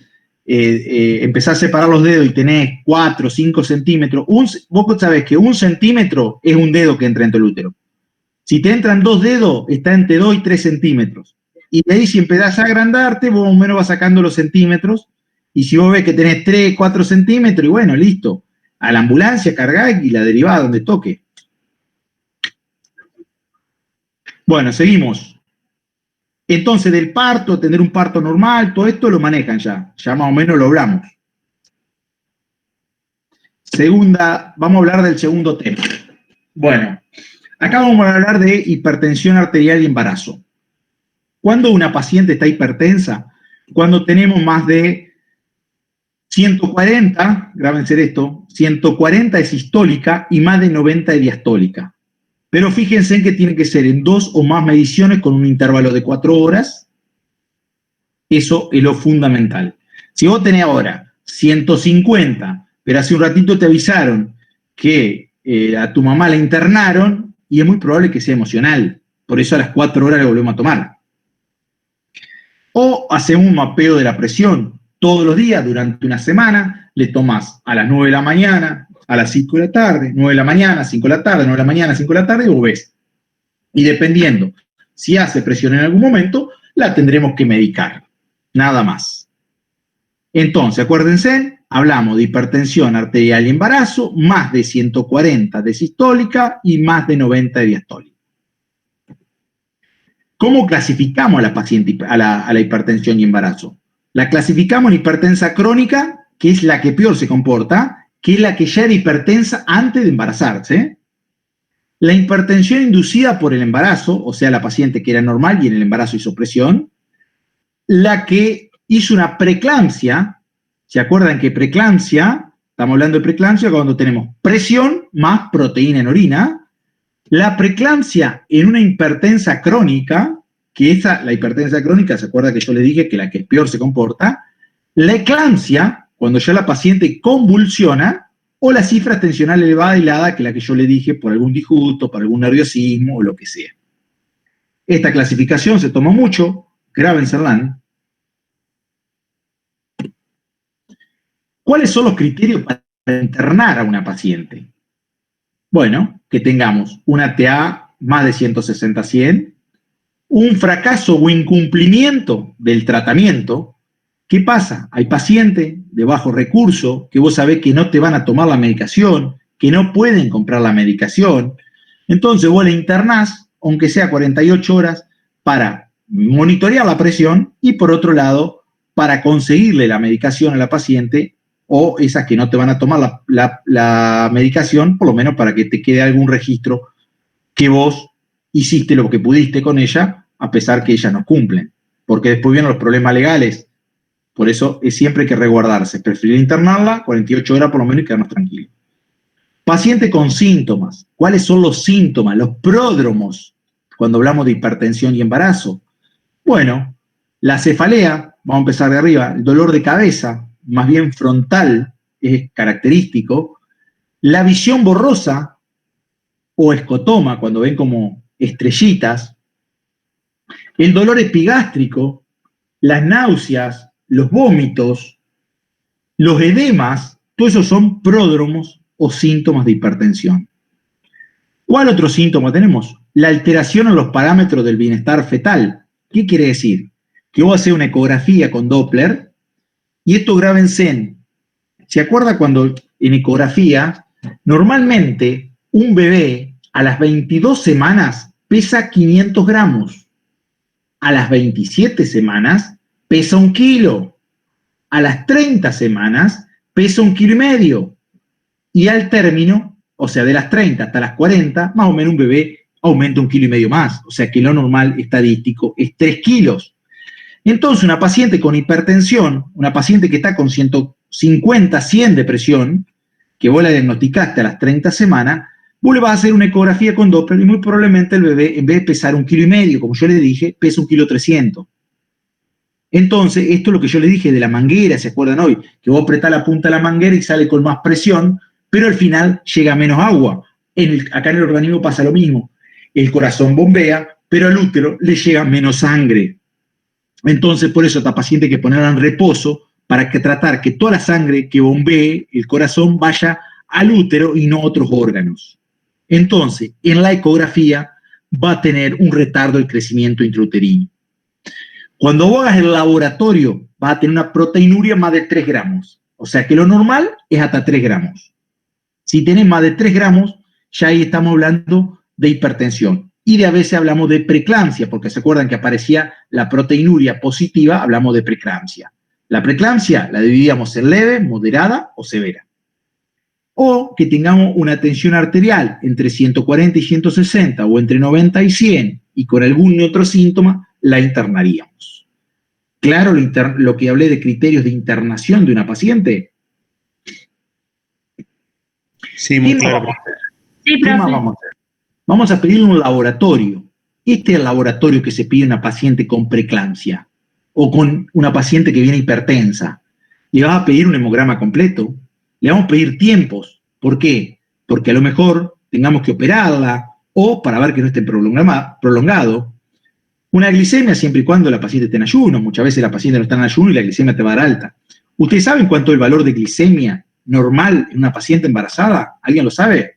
[SPEAKER 1] empezás a separar los dedos y tenés 4 o 5 centímetros, vos sabés que 1 centímetro es un dedo que entra en tu útero. Si te entran 2 dedos, está entre 2 y 3 centímetros. Y de ahí, si empezás a agrandarte, vos más o menos vas sacando los centímetros. Y si vos ves que tenés 3, 4 centímetros, y bueno, listo. A la ambulancia, cargá y la derivá donde toque. Bueno, seguimos. Entonces, del parto, tener un parto normal, todo esto lo manejan ya. Ya más o menos lo hablamos. Vamos a hablar del segundo tema. Bueno, acá vamos a hablar de hipertensión arterial y embarazo. ¿Cuándo una paciente está hipertensa? Cuando tenemos más de 140, grábense esto, 140 de sistólica y más de 90 de diastólica. Pero fíjense en que tiene que ser en 2 o más mediciones con un intervalo de 4 horas. Eso es lo fundamental. Si vos tenés ahora 150, pero hace un ratito te avisaron que a tu mamá la internaron, y es muy probable que sea emocional. Por eso a las 4 horas le volvemos a tomar. O hacemos un mapeo de la presión. Todos los días, durante una semana, le tomás a las 9 de la mañana, a las 5 de la tarde, 9 de la mañana, 5 de la tarde, 9 de la mañana, 5 de la tarde, y vos ves. Y dependiendo si hace presión en algún momento, la tendremos que medicar. Nada más. Entonces, acuérdense, hablamos de hipertensión arterial y embarazo, más de 140 de sistólica y más de 90 de diastólica. ¿Cómo clasificamos a la paciente, a la hipertensión y embarazo? La clasificamos en hipertensa crónica, que es la que peor se comporta, que es la que ya era hipertensa antes de embarazarse. La hipertensión inducida por el embarazo, o sea, la paciente que era normal y en el embarazo hizo presión. La que hizo una preeclampsia, ¿se acuerdan que preeclampsia? Estamos hablando de preeclampsia cuando tenemos presión más proteína en orina. La preeclampsia en una hipertensa crónica, que esa, la hipertensa crónica, ¿se acuerda que yo le dije que la que peor se comporta? La eclampsia, cuando ya la paciente convulsiona, o la cifra tensional elevada y helada, que es la que yo le dije por algún disgusto, por algún nerviosismo o lo que sea. Esta clasificación se toma mucho, grábensela. ¿Cuáles son los criterios para internar a una paciente? Bueno, que tengamos una TA más de 160-100, un fracaso o incumplimiento del tratamiento. ¿Qué pasa? Hay pacientes de bajo recurso que vos sabés que no te van a tomar la medicación, que no pueden comprar la medicación. Entonces vos le internás, aunque sea 48 horas, para monitorear la presión y por otro lado, para conseguirle la medicación a la paciente o esas que no te van a tomar la medicación, por lo menos para que te quede algún registro que vos hiciste lo que pudiste con ella, a pesar que ellas no cumplen. Porque después vienen los problemas legales. Por eso es siempre hay que resguardarse. Preferir internarla 48 horas por lo menos y quedarnos tranquilos. Paciente con síntomas. ¿Cuáles son los síntomas? Los pródromos, cuando hablamos de hipertensión y embarazo. Bueno, la cefalea, vamos a empezar de arriba, el dolor de cabeza, más bien frontal, es característico. La visión borrosa o escotoma, cuando ven como estrellitas. El dolor epigástrico, las náuseas, los vómitos, los edemas, todos esos son pródromos o síntomas de hipertensión. ¿Cuál otro síntoma tenemos? La alteración en los parámetros del bienestar fetal. ¿Qué quiere decir? Que vos haces una ecografía con Doppler, y esto grábense. ¿Se acuerda cuando en ecografía, normalmente un bebé a las 22 semanas pesa 500 gramos? A las 27 semanas pesa 1 kilo. A las 30 semanas pesa 1,5 kilos. Y al término, o sea, de las 30 hasta las 40, más o menos un bebé aumenta 1,5 kilos más. O sea que lo normal estadístico es 3 kilos. Entonces, una paciente con hipertensión, una paciente que está con 150, 100 de presión, que vos la diagnosticaste a las 30 semanas, vos le vas a hacer una ecografía con Doppler y muy probablemente el bebé, en vez de pesar 1,5 kilos, como yo le dije, pesa 1,3 kilos. Entonces, esto es lo que yo le dije de la manguera, ¿se acuerdan hoy? Que vos apretás la punta de la manguera y sale con más presión, pero al final llega menos agua. Acá en el organismo pasa lo mismo. El corazón bombea, pero al útero le llega menos sangre. Entonces, por eso a esta paciente hay que ponerla en reposo para tratar que toda la sangre que bombee el corazón vaya al útero y no a otros órganos. Entonces, en la ecografía va a tener un retardo del crecimiento intrauterino. Cuando vos hagas el laboratorio, vas a tener una proteinuria más de 3 gramos. O sea que lo normal es hasta 3 gramos. Si tenés más de 3 gramos, ya ahí estamos hablando de hipertensión. Y a veces hablamos de preeclampsia, porque se acuerdan que aparecía la proteinuria positiva, hablamos de preeclampsia. La preeclampsia la dividíamos en leve, moderada o severa. O que tengamos una tensión arterial entre 140 y 160 o entre 90 y 100 y con algún otro síntoma, la internaríamos. Claro, lo que hablé de criterios de internación de una paciente.
[SPEAKER 7] Sí, muy claro.
[SPEAKER 2] Sí,
[SPEAKER 1] ¿Qué más vamos a hacer? Vamos a pedirle un laboratorio. Este es el laboratorio que se pide a una paciente con preeclampsia o con una paciente que viene hipertensa. Le vas a pedir un hemograma completo, le vamos a pedir tiempos. ¿Por qué? Porque a lo mejor tengamos que operarla o para ver que no esté prolongado. Una glicemia siempre y cuando la paciente esté en ayuno. Muchas veces la paciente no está en ayuno y la glicemia te va a dar alta. ¿Ustedes saben cuánto es el valor de glicemia normal en una paciente embarazada? ¿Alguien lo sabe?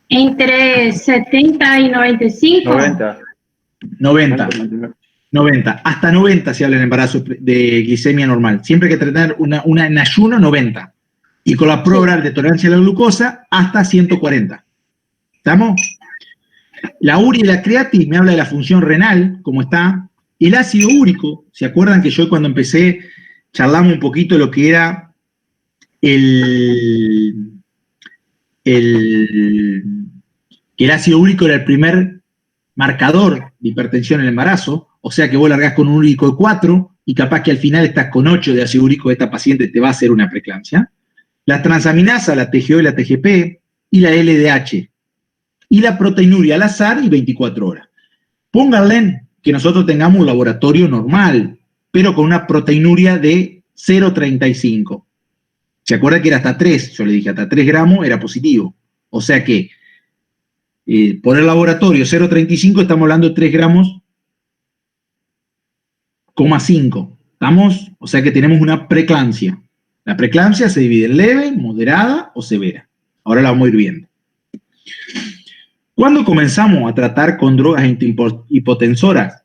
[SPEAKER 2] Entre 70 y 95.
[SPEAKER 1] 90. Hasta 90 se habla en embarazo de glicemia normal. Siempre hay que tratar una en ayuno, 90. Y con la prueba de tolerancia a la glucosa, hasta 140. ¿Estamos? La urea y la creatina me habla de la función renal, cómo está. El ácido úrico, ¿se acuerdan que yo cuando empecé charlamos un poquito de lo que era el ácido úrico era el primer marcador de hipertensión en el embarazo? O sea que vos largás con un úrico de 4 y capaz que al final estás con 8 de ácido úrico de esta paciente, te va a hacer una preeclampsia. La transaminasa, la TGO y la TGP, y la LDH. Y la proteinuria al azar y 24 horas. Pónganle que nosotros tengamos un laboratorio normal, pero con una proteinuria de 0,35. ¿Se acuerda que era hasta 3? Yo le dije hasta 3 gramos era positivo. O sea que por el laboratorio 0,35 estamos hablando de 3 gramos, 5. ¿Estamos? O sea que tenemos una preeclampsia. La preeclampsia se divide en leve, moderada o severa. Ahora la vamos a ir viendo. Cuando comenzamos a tratar con drogas hipotensoras,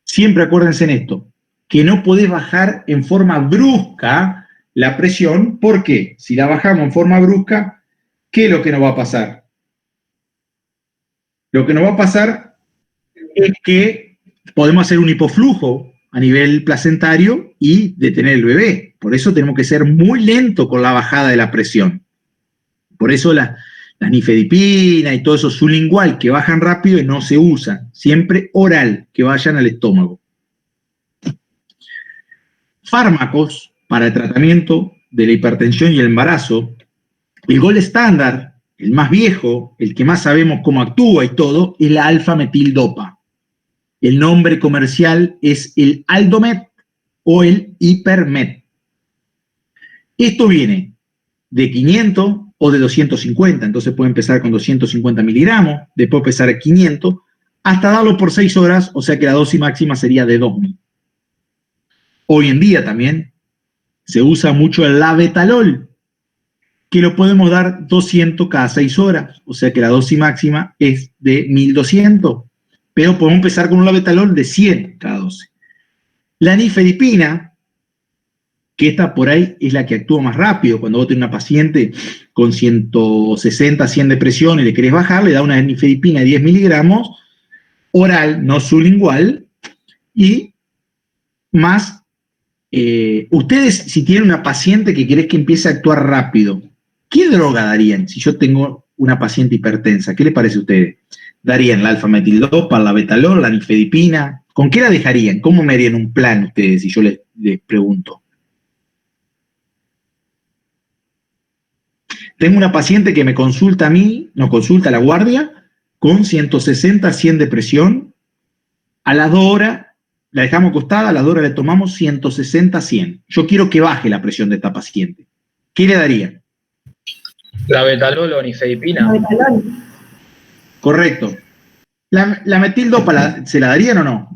[SPEAKER 1] siempre acuérdense en esto, que no podés bajar en forma brusca la presión. ¿Por qué? Si la bajamos en forma brusca, ¿qué es lo que nos va a pasar? Lo que nos va a pasar es que podemos hacer un hipoflujo a nivel placentario y detener el bebé. Por eso tenemos que ser muy lentos con la bajada de la presión. Por eso la nifedipina y todo eso sublingual que bajan rápido y no se usan. Siempre oral, que vayan al estómago. Fármacos para el tratamiento de la hipertensión y el embarazo. El gold estándar, el más viejo, el que más sabemos cómo actúa y todo, es la alfa-metildopa. El nombre comercial es el Aldomet o el Hipermet. Esto viene de 500 o de 250, entonces puede empezar con 250 miligramos, después empezar a 500, hasta darlo por 6 horas, o sea que la dosis máxima sería de 2000. Hoy en día también se usa mucho el labetalol, que lo podemos dar 200 cada 6 horas, o sea que la dosis máxima es de 1200, pero podemos empezar con un labetalol de 100 cada dosis. La nifedipina, que esta por ahí es la que actúa más rápido, cuando vos tenés una paciente con 160, 100 de presión y le querés bajar, le da una nifedipina de 10 miligramos, oral, no sublingual, y más, ustedes si tienen una paciente que querés que empiece a actuar rápido, ¿qué droga darían si yo tengo una paciente hipertensa? ¿Qué les parece a ustedes? ¿Darían la alfa-metildopa, la betalol, la nifedipina? ¿Con qué la dejarían? ¿Cómo me harían un plan ustedes si yo les pregunto? Tengo una paciente que me consulta a mí, nos consulta a la guardia, con 160, 100 de presión. A las 2 horas la dejamos acostada, a las 2 horas le tomamos 160, 100. Yo quiero que baje la presión de esta paciente. ¿Qué le daría?
[SPEAKER 8] La betalol o nifedipina.
[SPEAKER 3] La betalol.
[SPEAKER 1] Correcto. ¿La metildopa se la darían o no?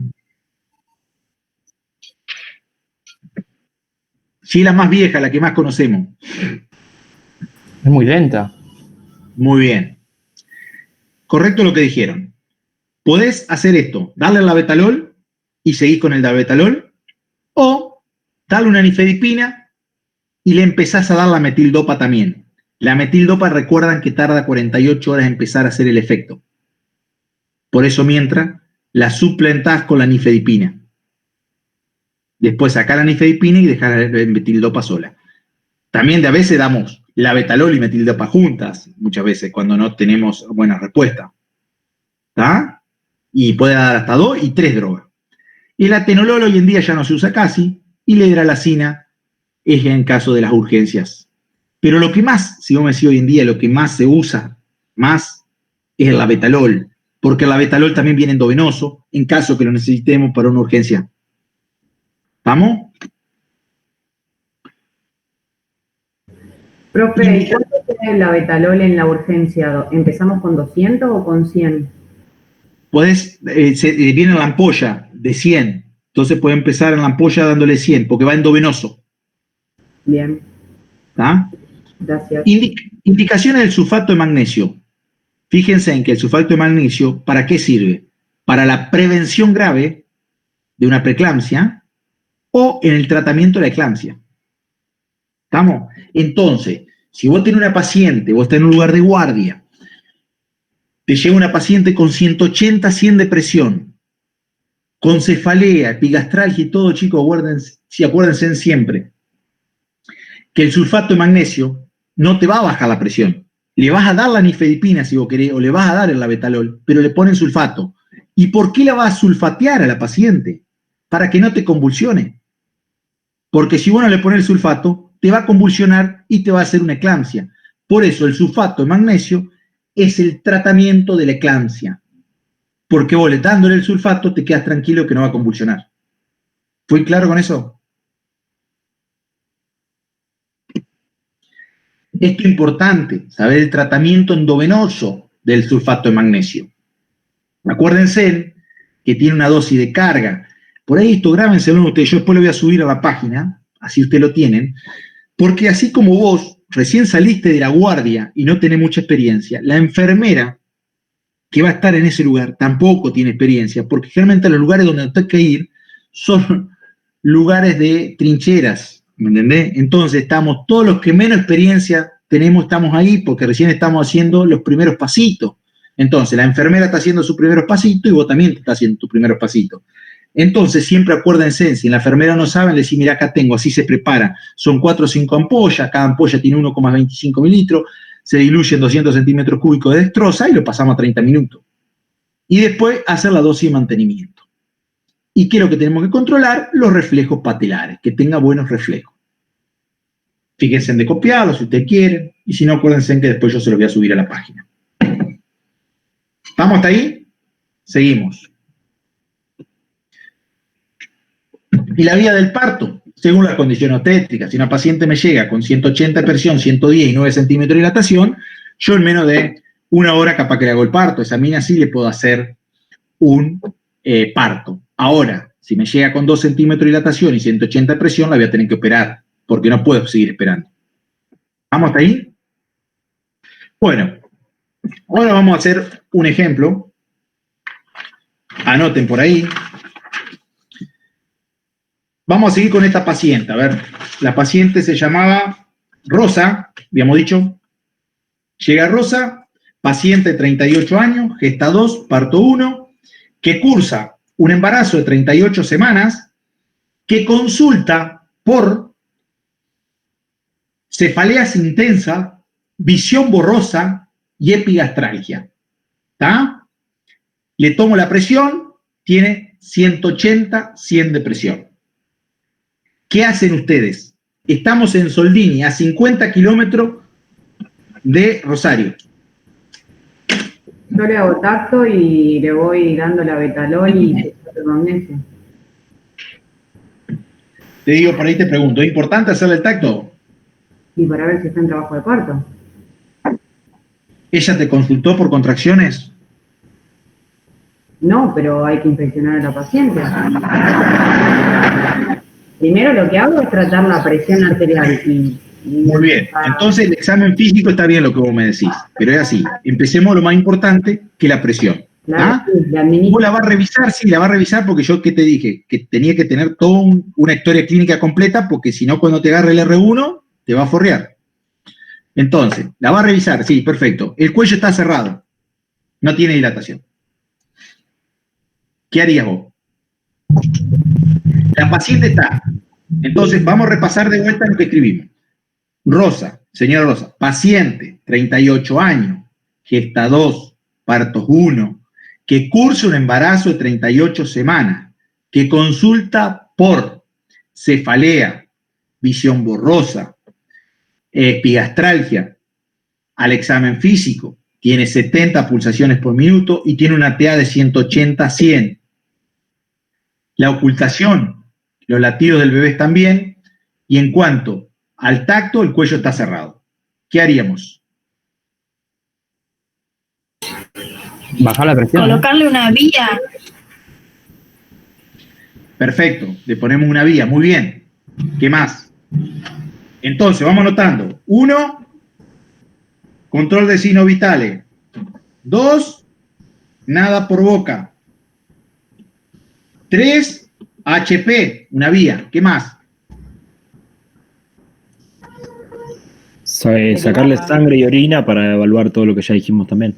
[SPEAKER 1] Sí, la más vieja, la que más conocemos.
[SPEAKER 9] Es muy lenta.
[SPEAKER 1] Muy bien. Correcto lo que dijeron. Podés hacer esto, darle el labetalol y seguir con el labetalol, o darle una nifedipina y le empezás a dar la metildopa también. La metildopa, recuerdan que tarda 48 horas en empezar a hacer el efecto. Por eso, mientras, la suplentás con la nifedipina. Después sacá la nifedipina y dejá la metildopa sola. También a veces damos labetalol y metildopa juntas, muchas veces, cuando no tenemos buena respuesta. ¿Está? Y puede dar hasta 2 y 3 drogas. El atenolol hoy en día ya no se usa casi, y la hidralazina es en caso de las urgencias. Pero lo que más, si vos me decís hoy en día, lo que más se usa, más, es el labetalol, porque el labetalol también viene endovenoso, en caso que lo necesitemos para una urgencia. ¿Vamos?
[SPEAKER 10] Profe, ¿cuánto tiene la betalol en la urgencia? ¿Empezamos con 200 o con 100?
[SPEAKER 1] Viene la ampolla de 100, entonces puede empezar en la ampolla dándole 100, porque va endovenoso.
[SPEAKER 10] Bien.
[SPEAKER 1] ¿Está?
[SPEAKER 10] Gracias.
[SPEAKER 1] Indicaciones del sulfato de magnesio. Fíjense en que el sulfato de magnesio, ¿para qué sirve? Para la prevención grave de una preeclampsia o en el tratamiento de la eclampsia. ¿Estamos? Entonces, si vos tenés una paciente, vos estás en un lugar de guardia, te llega una paciente con 180, 100 de presión, con cefalea, epigastralgia y todo, chicos, acuérdense siempre que el sulfato de magnesio no te va a bajar la presión. Le vas a dar la nifedipina si vos querés, o le vas a dar el labetalol, pero le ponen sulfato. ¿Y por qué la vas a sulfatear a la paciente? Para que no te convulsione. Porque si vos no le pones el sulfato, te va a convulsionar y te va a hacer una eclampsia. Por eso el sulfato de magnesio es el tratamiento de la eclampsia. Porque vos dándole el sulfato te quedas tranquilo que no va a convulsionar. ¿Fui claro con eso? Esto es importante, saber el tratamiento endovenoso del sulfato de magnesio. Acuérdense que tiene una dosis de carga. Por ahí esto grábenselo ustedes, yo después lo voy a subir a la página, así ustedes lo tienen, porque así como vos recién saliste de la guardia y no tenés mucha experiencia, la enfermera que va a estar en ese lugar tampoco tiene experiencia, porque generalmente los lugares donde nos toca que ir son lugares de trincheras, ¿me entendés? Entonces estamos, todos los que menos experiencia tenemos, estamos ahí porque recién estamos haciendo los primeros pasitos. Entonces la enfermera está haciendo sus primeros pasitos y vos también te estás haciendo tus primeros pasitos. Entonces siempre acuérdense, si la enfermera no sabe, le decís, mira, acá tengo, así se prepara. Son 4 o 5 ampollas, cada ampolla tiene 1,25 mililitros, se diluye en 200 centímetros cúbicos de dextrosa y lo pasamos a 30 minutos. Y después hacer la dosis de mantenimiento. ¿Y qué es lo que tenemos que controlar? Los reflejos patelares, que tenga buenos reflejos. Fíjense en de copiarlo si ustedes quieren, y si no, acuérdense que después yo se los voy a subir a la página. ¿Estamos hasta ahí? Seguimos. Y la vía del parto, según las condiciones obstétricas. Si una paciente me llega con 180 de presión, 110 y 9 centímetros de dilatación, yo en menos de una hora capaz que le hago el parto. Esa mina sí le puedo hacer un parto. Ahora, si me llega con 2 centímetros de dilatación y 180 de presión, la voy a tener que operar, porque no puedo seguir esperando. ¿Vamos hasta ahí? Bueno, ahora vamos a hacer un ejemplo. Anoten por ahí. Vamos a seguir con esta paciente. A ver, la paciente se llamaba Rosa, habíamos dicho. Llega Rosa, paciente de 38 años, gesta 2, parto 1, que cursa un embarazo de 38 semanas, que consulta por cefaleas intensas, visión borrosa y epigastralgia. ¿Está? Le tomo la presión, tiene 180, 100 de presión. ¿Qué hacen ustedes? Estamos en Soldini, a 50 kilómetros de Rosario.
[SPEAKER 10] Yo le hago tacto y le voy dando la betalol y el magnesio.
[SPEAKER 1] Te digo, por ahí te pregunto, ¿es importante hacerle el tacto?
[SPEAKER 10] Y para ver si está en trabajo de parto.
[SPEAKER 1] ¿Ella te consultó por contracciones?
[SPEAKER 10] No, pero hay que inspeccionar a la paciente. Primero lo que hago es tratar la presión arterial.
[SPEAKER 1] Muy bien, entonces el examen físico está bien lo que vos me decís, pero es así. Empecemos lo más importante, que la presión. ¿Ah? ¿Vos la vas a revisar? Sí, la vas a revisar porque yo, ¿qué te dije? Que tenía que tener toda una historia clínica completa porque si no, cuando te agarre el R1, te va a forrear. Entonces, la vas a revisar, sí, perfecto. El cuello está cerrado, no tiene dilatación. ¿Qué harías vos? La paciente está. Entonces, vamos a repasar de vuelta lo que escribimos. Rosa, señora Rosa, paciente, 38 años, gesta 2, partos 1, que cursa un embarazo de 38 semanas, que consulta por cefalea, visión borrosa, epigastralgia, al examen físico, tiene 70 pulsaciones por minuto y tiene una TA de 180 a 100. La ocultación, los latidos del bebé están bien, y en cuanto al tacto, el cuello está cerrado. ¿Qué haríamos?
[SPEAKER 9] Bajar la presión.
[SPEAKER 2] Colocarle una vía.
[SPEAKER 1] Perfecto, le ponemos una vía, muy bien. ¿Qué más? Entonces, vamos anotando. 1, control de signos vitales. 2, nada por boca. 3, HP, una vía. ¿Qué más?
[SPEAKER 5] Sacarle sangre y orina para evaluar todo lo que ya dijimos también.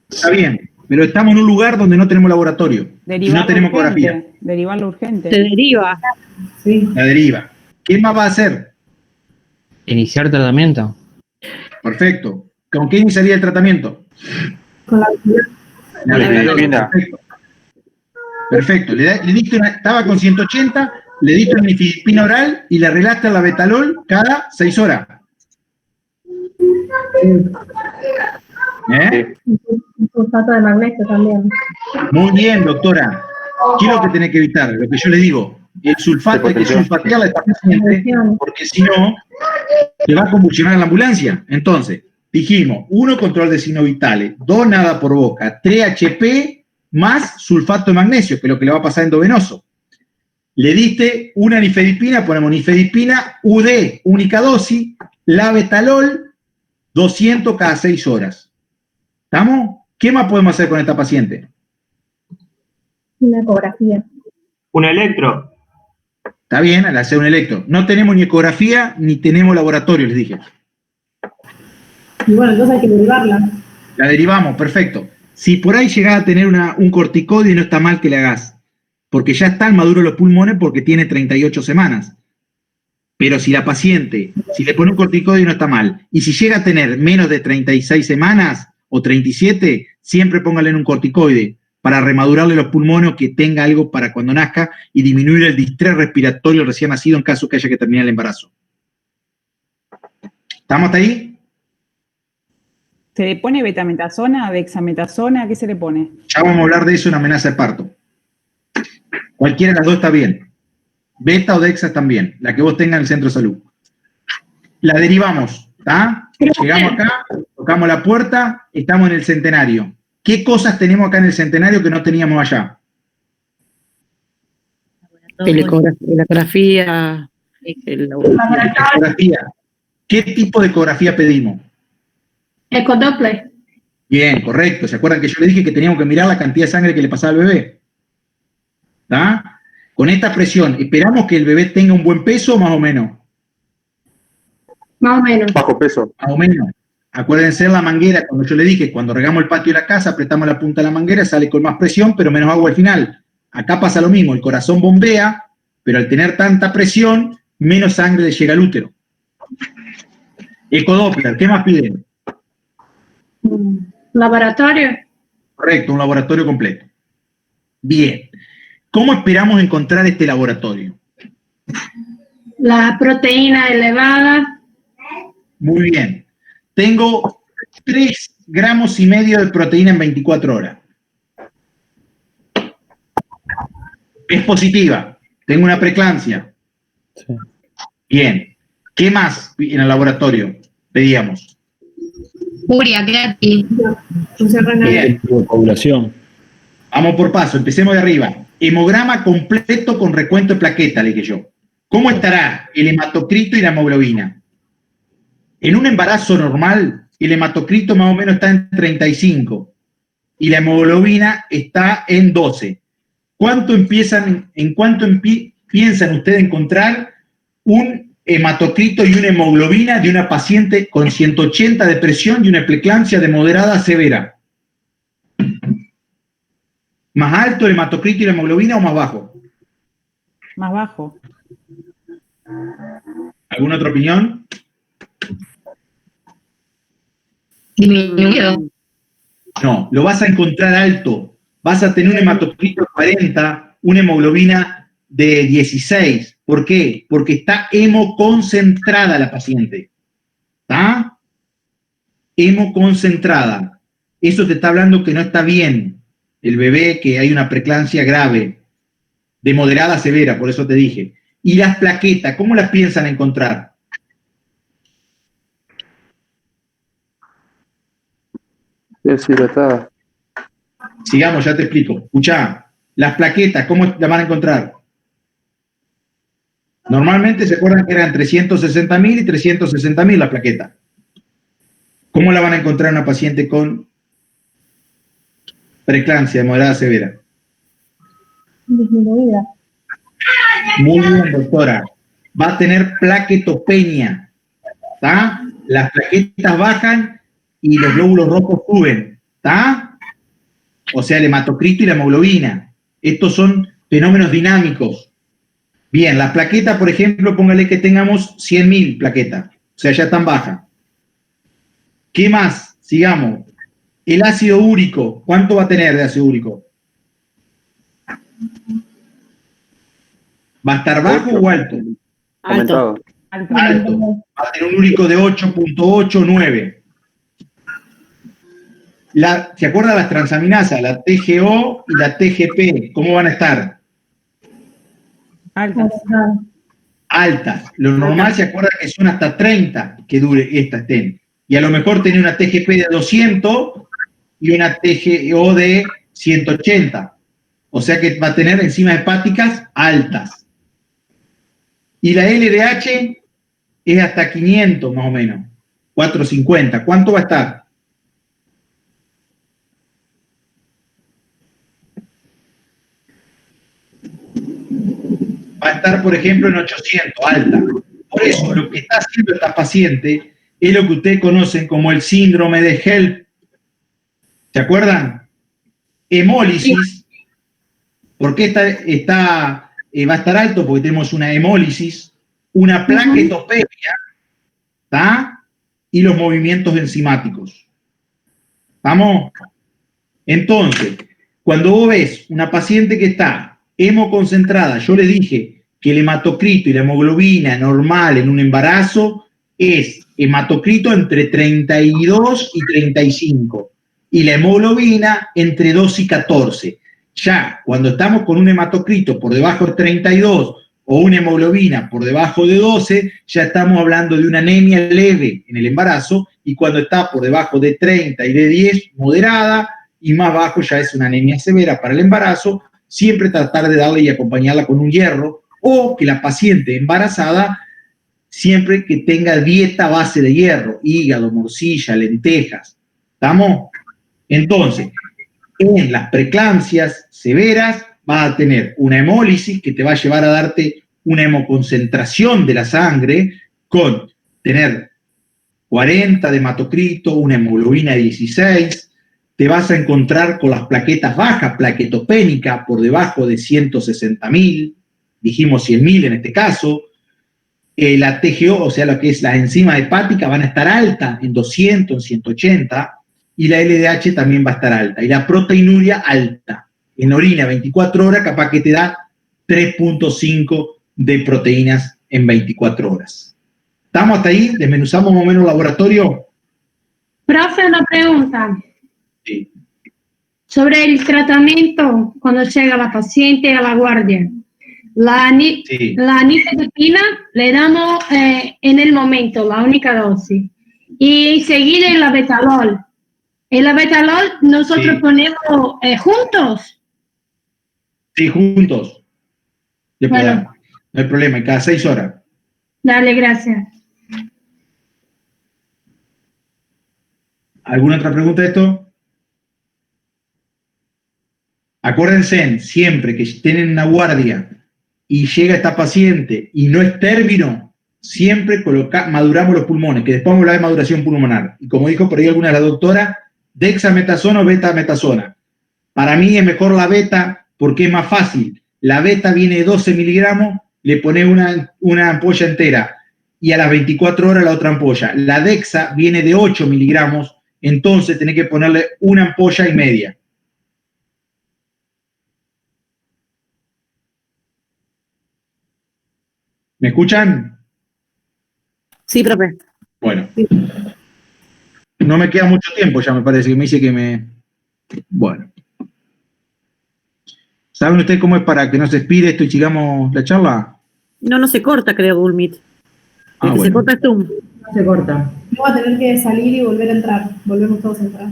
[SPEAKER 1] Está bien, pero estamos en un lugar donde no tenemos laboratorio. Y no tenemos ecografía.
[SPEAKER 11] Derivarlo urgente.
[SPEAKER 2] Se deriva.
[SPEAKER 10] Sí.
[SPEAKER 1] La deriva. ¿Qué más va a hacer?
[SPEAKER 9] Iniciar tratamiento.
[SPEAKER 1] Perfecto. ¿Con qué iniciaría el tratamiento?
[SPEAKER 3] Con la
[SPEAKER 1] Perfecto. Perfecto. Le diste estaba con 180, le diste una nifedipina oral y le arreglaste a la betalol cada 6 horas. ¿Eh?
[SPEAKER 3] Un sulfato de magnesio también.
[SPEAKER 1] Muy bien, doctora. ¿Qué es lo que tenés que evitar? Lo que yo le digo. El sulfato, hay que sulfatear a esta paciente, porque si no, te va a convulsionar la ambulancia. Entonces, dijimos, 1, control de signos vitales, 2, nada por boca, 3, HP, más sulfato de magnesio, que es lo que le va a pasar endovenoso. Le diste una nifedipina, ponemos nifedipina, UD, única dosis, la betalol, 200 cada 6 horas. ¿Estamos? ¿Qué más podemos hacer con esta paciente?
[SPEAKER 3] Una ecografía.
[SPEAKER 12] Un electro.
[SPEAKER 1] Está bien, al hacer un electro. No tenemos ni ecografía ni tenemos laboratorio, les dije.
[SPEAKER 3] Y bueno, entonces hay que derivarla.
[SPEAKER 1] La derivamos, perfecto. Si por ahí llegás a tener un corticoide, no está mal que le hagas, porque ya están maduros los pulmones porque tiene 38 semanas. Pero si la paciente, si le pone un corticoide no está mal, y si llega a tener menos de 36 semanas o 37, siempre póngale en un corticoide para remadurarle los pulmones o que tenga algo para cuando nazca y disminuir el distrés respiratorio recién nacido en caso que haya que terminar el embarazo. ¿Estamos hasta ahí?
[SPEAKER 11] ¿Se le pone betametasona, dexametasona? ¿Qué se le pone?
[SPEAKER 1] Ya vamos a hablar de eso en amenaza de parto. Cualquiera de las dos está bien. Beta o dexa están bien. La que vos tengas en el centro de salud. La derivamos, ¿está? Llegamos acá, tocamos la puerta, estamos en el Centenario. ¿Qué cosas tenemos acá en el Centenario que no teníamos allá?
[SPEAKER 13] La ecografía.
[SPEAKER 1] Ecografía. ¿Qué tipo de ecografía pedimos?
[SPEAKER 2] Ecodoppler.
[SPEAKER 1] Bien, correcto. ¿Se acuerdan que yo le dije que teníamos que mirar la cantidad de sangre que le pasaba al bebé? ¿Está? Con esta presión, ¿esperamos que el bebé tenga un buen peso o más o menos?
[SPEAKER 2] Más o menos.
[SPEAKER 12] Bajo peso.
[SPEAKER 1] Más o menos. Acuérdense la manguera, cuando yo le dije, cuando regamos el patio de la casa, apretamos la punta de la manguera, sale con más presión, pero menos agua al final. Acá pasa lo mismo, el corazón bombea, pero al tener tanta presión, menos sangre le llega al útero. Ecodoppler, ¿qué más piden?
[SPEAKER 2] Laboratorio.
[SPEAKER 1] Correcto, un laboratorio completo. Bien. ¿Cómo esperamos encontrar este laboratorio?
[SPEAKER 2] La proteína elevada.
[SPEAKER 1] Muy bien. Tengo 3,5 gramos de proteína en 24 horas. Es positiva. Tengo una preeclampsia.
[SPEAKER 5] Sí.
[SPEAKER 1] Bien. ¿Qué más en el laboratorio pedíamos?
[SPEAKER 6] Uria, creatina.
[SPEAKER 1] Bien.
[SPEAKER 5] Población.
[SPEAKER 1] Vamos por paso, empecemos de arriba. Hemograma completo con recuento de plaqueta, le dije yo. ¿Cómo estará el hematocrito y la hemoglobina? En un embarazo normal, el hematocrito más o menos está en 35 y la hemoglobina está en 12. ¿En cuánto piensan ustedes encontrar un hematocrito y una hemoglobina de una paciente con 180 de presión y una preeclampsia de moderada a severa? ¿Más alto el hematocrito y la hemoglobina o más bajo?
[SPEAKER 11] Más bajo.
[SPEAKER 1] ¿Alguna otra opinión?
[SPEAKER 6] Disminuido.
[SPEAKER 1] No, lo vas a encontrar alto. Vas a tener un hematocrito de 40, una hemoglobina de 16. ¿Por qué? Porque está hemoconcentrada la paciente. ¿Está? Hemoconcentrada. Eso te está hablando que no está bien. El bebé, que hay una preeclampsia grave, de moderada a severa, por eso te dije. Y las plaquetas, ¿cómo las piensan encontrar?
[SPEAKER 7] Deshidratada.
[SPEAKER 1] Sigamos, ya te explico. Escuchá, las plaquetas, ¿cómo las van a encontrar? Normalmente se acuerdan que eran 360.000 y 360.000 la plaqueta. ¿Cómo la van a encontrar una paciente con preeclampsia de moderada a severa?
[SPEAKER 3] Disminuida.
[SPEAKER 1] Muy bien, doctora. Va a tener plaquetopenia. ¿Está? Las plaquetas bajan y los glóbulos rojos suben. ¿Está? O sea, el hematocrito y la hemoglobina. Estos son fenómenos dinámicos. Bien, las plaquetas, por ejemplo, póngale que tengamos 100.000 plaquetas. O sea, ya están bajas. ¿Qué más? Sigamos. El ácido úrico. ¿Cuánto va a tener de ácido úrico? ¿Va a estar bajo o alto?
[SPEAKER 13] Alto.
[SPEAKER 1] Alto. Va a tener un úrico de 8.89. ¿Se acuerdan las transaminasas? La TGO y la TGP. ¿Cómo van a estar?
[SPEAKER 11] Altas.
[SPEAKER 1] Altas. Lo normal se acuerda que son hasta 30 que dure esta estén. Y a lo mejor tiene una TGP de 200 y una TGO de 180. O sea que va a tener enzimas hepáticas altas. Y la LDH es hasta 500 más o menos. 450. ¿Cuánto va a estar? Va a estar, por ejemplo, en 800, alta. Por eso, lo que está haciendo esta paciente es lo que ustedes conocen como el síndrome de HELP. ¿Se acuerdan? Hemólisis. ¿Por qué va a estar alto? Porque tenemos una hemólisis, una plaquetopenia, ¿está? Y los movimientos enzimáticos. ¿Vamos? Entonces, cuando vos ves una paciente que está hemoconcentrada, yo le dije que el hematocrito y la hemoglobina normal en un embarazo es hematocrito entre 32 y 35 y la hemoglobina entre 2 y 14. Ya cuando estamos con un hematocrito por debajo de 32 o una hemoglobina por debajo de 12, ya estamos hablando de una anemia leve en el embarazo, y cuando está por debajo de 30 y de 10, moderada, y más bajo ya es una anemia severa para el embarazo. Siempre tratar de darle y acompañarla con un hierro, o que la paciente embarazada siempre que tenga dieta a base de hierro, hígado, morcilla, lentejas. ¿Estamos? Entonces, en las preeclampsias severas vas a tener una hemólisis que te va a llevar a darte una hemoconcentración de la sangre con tener 40 de hematocrito, una hemoglobina de 16. Te vas a encontrar con las plaquetas bajas, plaquetopénica, por debajo de 160.000, dijimos 100.000 en este caso. La TGO, o sea, lo que es la enzima hepática, van a estar alta en 200, en 180, y la LDH también va a estar alta, y la proteinuria alta. En orina 24 horas, capaz que te da 3.5 de proteínas en 24 horas. ¿Estamos hasta ahí? ¿Desmenuzamos más o menos el laboratorio?
[SPEAKER 2] Profe, una pregunta.
[SPEAKER 1] Sí.
[SPEAKER 2] Sobre el tratamiento cuando llega la paciente a la guardia. La nifedipina le damos en el momento, la única dosis. Y enseguida el abetalol. El abetalol nosotros ponemos juntos.
[SPEAKER 1] Sí, juntos.
[SPEAKER 2] Bueno.
[SPEAKER 1] No hay problema, y cada 6 horas.
[SPEAKER 2] Dale, gracias.
[SPEAKER 1] ¿Alguna otra pregunta de esto? Acuérdense, siempre que estén en una guardia y llega esta paciente y no es término, siempre maduramos los pulmones, que después vamos a hablar de maduración pulmonar. Y como dijo por ahí alguna de las doctoras, dexametasona o betametasona. Para mí es mejor la beta porque es más fácil. La beta viene de 12 miligramos, le pones una ampolla entera y a las 24 horas la otra ampolla. La dexa viene de 8 miligramos, entonces tenés que ponerle una ampolla y media. ¿Me escuchan?
[SPEAKER 13] Sí, profe.
[SPEAKER 1] Bueno. No me queda mucho tiempo, ya me parece que me dice que me... Bueno. ¿Saben ustedes cómo es para que no se expire esto y sigamos la charla?
[SPEAKER 13] No se corta, creo, Google Meet. El que se corta es Zoom.
[SPEAKER 10] No se corta.
[SPEAKER 3] Yo voy a tener que salir y volver a entrar. Volvemos todos a entrar.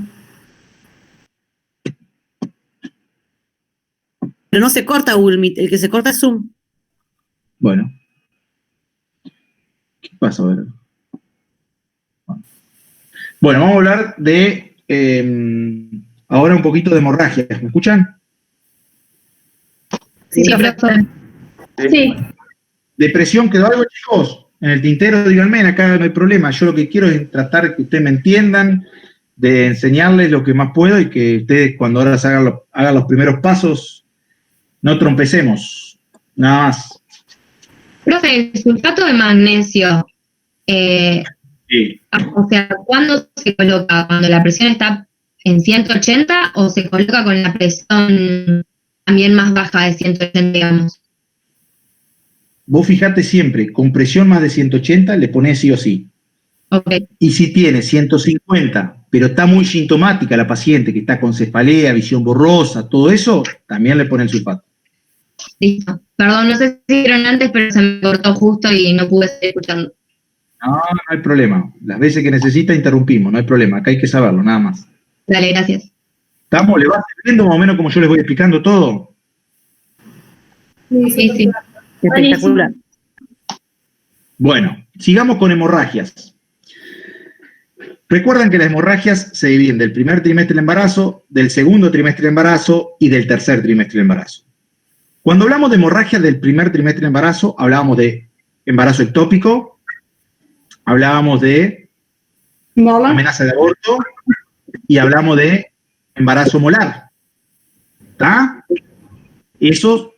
[SPEAKER 13] Pero no se corta Google Meet, el que se corta es Zoom.
[SPEAKER 1] Bueno. ¿Qué pasa? A ver. Bueno, vamos a hablar de ahora un poquito de hemorragias. ¿Me escuchan?
[SPEAKER 6] Sí, profesor.
[SPEAKER 2] Sí.
[SPEAKER 1] ¿Depresión quedó algo, chicos? En el tintero, díganme, acá no hay problema. Yo lo que quiero es tratar de que ustedes me entiendan, de enseñarles lo que más puedo y que ustedes cuando ahora hagan los primeros pasos, no trompecemos. Nada más.
[SPEAKER 6] Profe, sulfato de magnesio.
[SPEAKER 1] Sí.
[SPEAKER 6] O sea, ¿cuándo se coloca? ¿Cuando la presión está en 180 o se coloca con la presión también más baja de 180, digamos?
[SPEAKER 1] Vos fijate siempre, con presión más de 180 le ponés sí o sí.
[SPEAKER 6] Okay.
[SPEAKER 1] Y si tiene 150, pero está muy sintomática la paciente, que está con cefalea, visión borrosa, todo eso, también le pone el sulfato.
[SPEAKER 6] Listo. Perdón, no sé si vieron antes, pero se me cortó justo y no pude seguir escuchando.
[SPEAKER 1] No hay problema. Las veces que necesita interrumpimos, no hay problema. Acá hay que saberlo, nada más.
[SPEAKER 6] Dale, gracias.
[SPEAKER 1] ¿Estamos? ¿Le va sirviendo más o menos como yo les voy explicando todo?
[SPEAKER 6] Sí.
[SPEAKER 13] Espectacular.
[SPEAKER 1] Bueno, sigamos con hemorragias. Recuerdan que las hemorragias se dividen del primer trimestre del embarazo, del segundo trimestre del embarazo y del tercer trimestre del embarazo. Cuando hablamos de hemorragias del primer trimestre del embarazo, hablábamos de embarazo ectópico, hablábamos de amenaza de aborto y hablamos de embarazo molar. ¿Está? Eso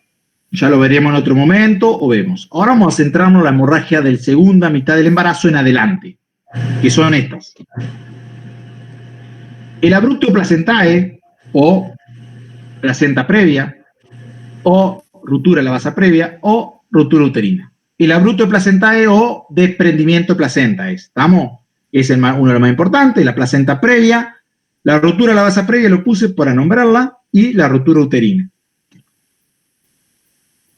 [SPEAKER 1] ya lo veremos en otro momento o vemos. Ahora vamos a centrarnos en la hemorragia del segunda mitad del embarazo en adelante, que son estas. El abrupto placentae o placenta previa o ruptura de la basa previa o ruptura uterina. El abrupto placentae o desprendimiento de placenta ¿estamos? Es uno de los más importantes, la placenta previa, la ruptura de la basa previa lo puse para nombrarla y la ruptura uterina.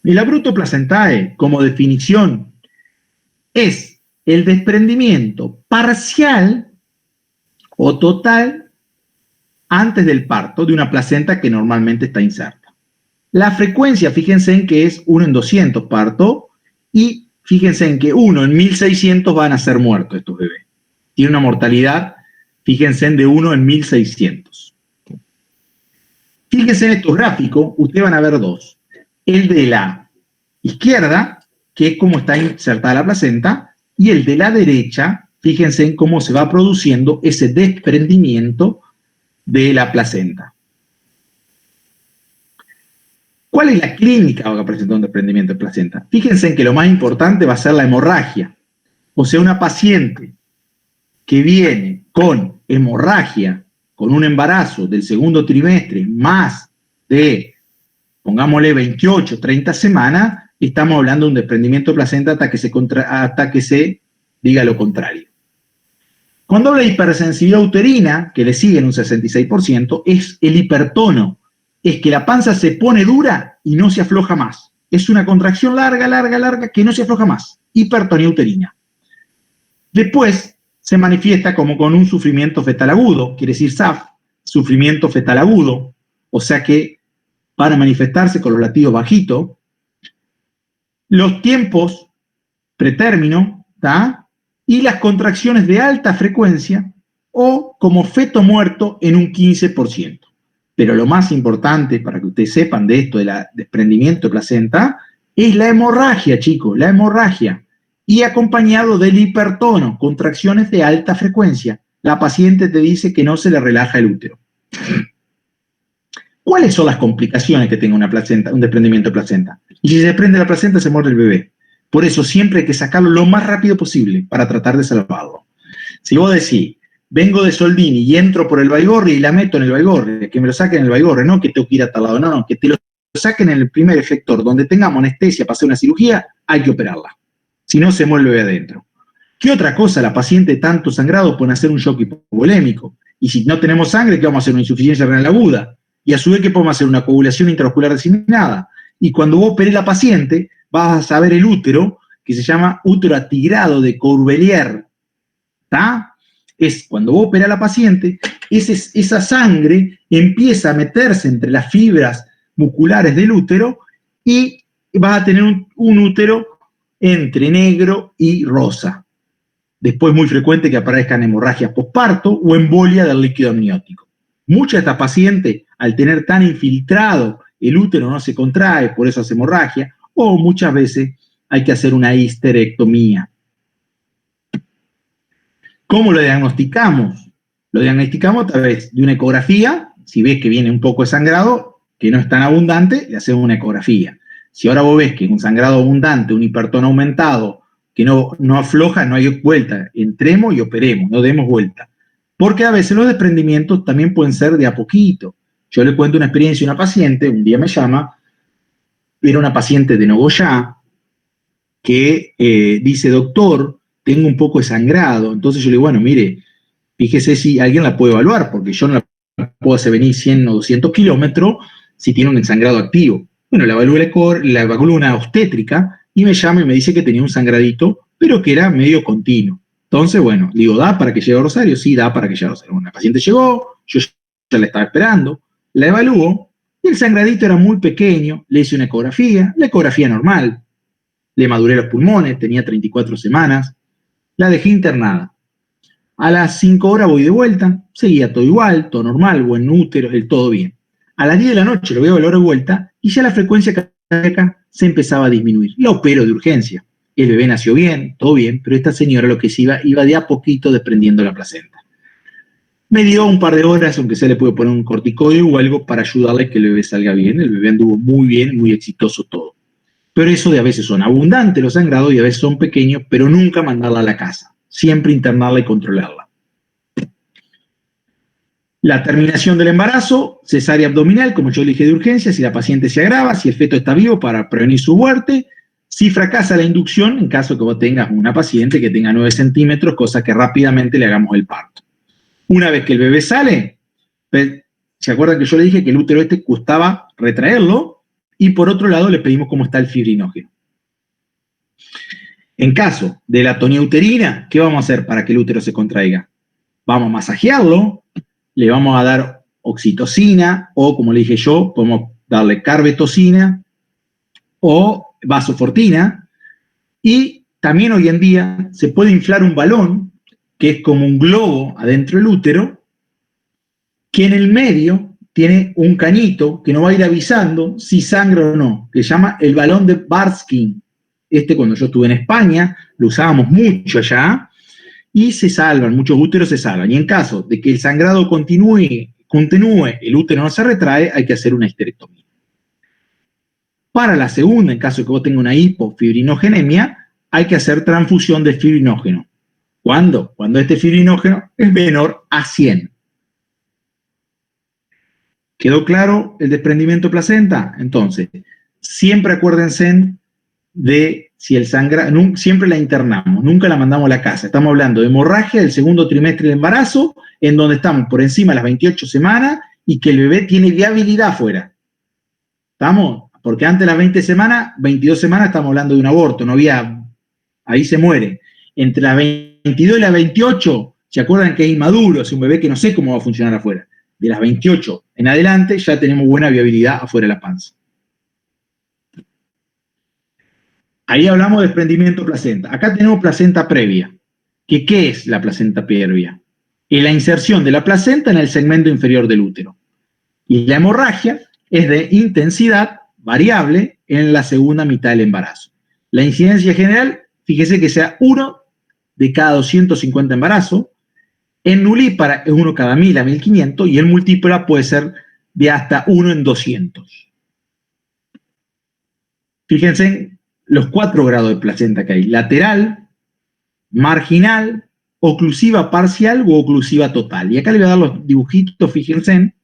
[SPEAKER 1] El abrupto placentae, como definición, es el desprendimiento parcial o total antes del parto de una placenta que normalmente está inserta. La frecuencia, fíjense en que es 1 en 200 parto y fíjense en que 1 en 1600 van a ser muertos estos bebés. Tiene una mortalidad, fíjense en de 1 en 1600. Fíjense en estos gráficos, ustedes van a ver dos. El de la izquierda, que es cómo está insertada la placenta, y el de la derecha, fíjense en cómo se va produciendo ese desprendimiento de la placenta. ¿Cuál es la clínica que presenta un desprendimiento de placenta? Fíjense en que lo más importante va a ser la hemorragia. O sea, una paciente que viene con hemorragia, con un embarazo del segundo trimestre, más de, pongámosle, 28, 30 semanas, estamos hablando de un desprendimiento de placenta hasta que se diga lo contrario. Cuando habla de hipersensibilidad uterina, que le sigue en un 66%, es el hipertono. Es que la panza se pone dura y no se afloja más. Es una contracción larga, larga, larga, que no se afloja más. Hipertonía uterina. Después se manifiesta como con un sufrimiento fetal agudo, quiere decir SAF, sufrimiento fetal agudo, o sea que van a manifestarse con los latidos bajitos. Los tiempos pretérmino, ¿tá? Y las contracciones de alta frecuencia o como feto muerto en un 15%. Pero lo más importante, para que ustedes sepan de esto, del desprendimiento de placenta, es la hemorragia, chicos, la hemorragia. Y acompañado del hipertono, contracciones de alta frecuencia. La paciente te dice que no se le relaja el útero. ¿Cuáles son las complicaciones que tenga una placenta, un desprendimiento de placenta? Y si se desprende la placenta, se muere el bebé. Por eso siempre hay que sacarlo lo más rápido posible para tratar de salvarlo. Si vos decís, vengo de Soldini y entro por el Baigorri y la meto en el Baigorri, que me lo saquen en el Baigorri, no que tengo que ir a tal lado, no, que te lo saquen en el primer efector, donde tengamos anestesia para hacer una cirugía, hay que operarla. Si no, se muere el bebé adentro. ¿Qué otra cosa? La paciente tanto sangrado puede hacer un shock hipovolémico. Y si no tenemos sangre, ¿qué vamos a hacer? Una insuficiencia renal aguda. Y a su vez, ¿qué podemos hacer? Una coagulación intraoscular diseminada. Y cuando vos operés la paciente, vas a saber el útero, que se llama útero atigrado de Corbelier. ¿Está? Es cuando vos operás a la paciente, esa sangre empieza a meterse entre las fibras musculares del útero y vas a tener un útero entre negro y rosa. Después es muy frecuente que aparezcan hemorragias posparto o embolia del líquido amniótico. Muchas de estas pacientes, al tener tan infiltrado el útero, no se contrae, por eso hace hemorragia, o muchas veces hay que hacer una histerectomía. ¿Cómo lo diagnosticamos? Lo diagnosticamos a través de una ecografía. Si ves que viene un poco de sangrado, que no es tan abundante, le hacemos una ecografía. Si ahora vos ves que es un sangrado abundante, un hipertono aumentado, que no afloja, no hay vuelta. Entremos y operemos, no demos vuelta. Porque a veces los desprendimientos también pueden ser de a poquito. Yo le cuento una experiencia a una paciente, un día me llama, era una paciente de Nogoyá, que dice, doctor, tengo un poco de sangrado. Entonces yo le digo, bueno, mire, fíjese si alguien la puede evaluar, porque yo no la puedo hacer venir 100 o 200 kilómetros si tiene un sangrado activo. Bueno, la evalué una obstétrica y me llama y me dice que tenía un sangradito, pero que era medio continuo. Entonces, bueno, le digo, ¿da para que llegue a Rosario? Sí, da para que llegue a Rosario. Bueno, la paciente llegó, yo ya la estaba esperando, la evaluó, y el sangradito era muy pequeño, le hice una ecografía, la ecografía normal, le maduré los pulmones, tenía 34 semanas, la dejé internada. A las 5 horas voy de vuelta, seguía todo igual, todo normal, buen útero, todo bien. A las 10 de la noche lo voy a evaluar de vuelta y ya la frecuencia cardíaca se empezaba a disminuir. La opero de urgencia. El bebé nació bien, todo bien, pero esta señora lo que se iba de a poquito desprendiendo la placenta. Me dio un par de horas, aunque se le puede poner un corticoide o algo para ayudarle a que el bebé salga bien. El bebé anduvo muy bien, muy exitoso todo. Pero eso de a veces son abundantes los sangrados y a veces son pequeños, pero nunca mandarla a la casa. Siempre internarla y controlarla. La terminación del embarazo, cesárea abdominal, como yo le dije de urgencia, si la paciente se agrava, si el feto está vivo para prevenir su muerte, si fracasa la inducción, en caso que vos tengas una paciente que tenga 9 centímetros, cosa que rápidamente le hagamos el parto. Una vez que el bebé sale, ¿se acuerdan que yo le dije que el útero costaba retraerlo? Y por otro lado le pedimos cómo está el fibrinógeno. En caso de la atonía uterina, ¿qué vamos a hacer para que el útero se contraiga? Vamos a masajearlo, le vamos a dar oxitocina, o como le dije yo, podemos darle carbetocina o vasofortina, y también hoy en día se puede inflar un balón, que es como un globo adentro del útero, que en el medio tiene un cañito que nos va a ir avisando si sangra o no, que se llama el balón de Barskin. Cuando yo estuve en España, lo usábamos mucho allá, y se salvan, muchos úteros se salvan. Y en caso de que el sangrado continúe, el útero no se retrae, hay que hacer una histerectomía. Para la segunda, en caso de que vos tengas una hipofibrinogénemia, hay que hacer transfusión de fibrinógeno. ¿Cuándo? Cuando este fibrinógeno es menor a 100. ¿Quedó claro el desprendimiento de placenta? Entonces, siempre acuérdense de si el sangrado, siempre la internamos, nunca la mandamos a la casa. Estamos hablando de hemorragia del segundo trimestre del embarazo, en donde estamos por encima de las 28 semanas y que el bebé tiene viabilidad afuera. ¿Estamos? Porque antes de las 20 semanas, 22 semanas, estamos hablando de un aborto, no había, ahí se muere. Entre las 22 y las 28, ¿se acuerdan que es inmaduro? Es un bebé que no sé cómo va a funcionar afuera. De las 28 en adelante ya tenemos buena viabilidad afuera de la panza. Ahí hablamos de desprendimiento de placenta. Acá tenemos placenta previa. ¿Qué es la placenta previa? Es la inserción de la placenta en el segmento inferior del útero. Y la hemorragia es de intensidad variable en la segunda mitad del embarazo. La incidencia general, fíjese que sea 1 de cada 250 embarazos. En nulípara es 1 cada 1000 a 1500 y en multípara puede ser de hasta 1 en 200. Fíjense los 4 grados de placenta que hay: lateral, marginal, oclusiva parcial o oclusiva total. Y acá le voy a dar los dibujitos, fíjense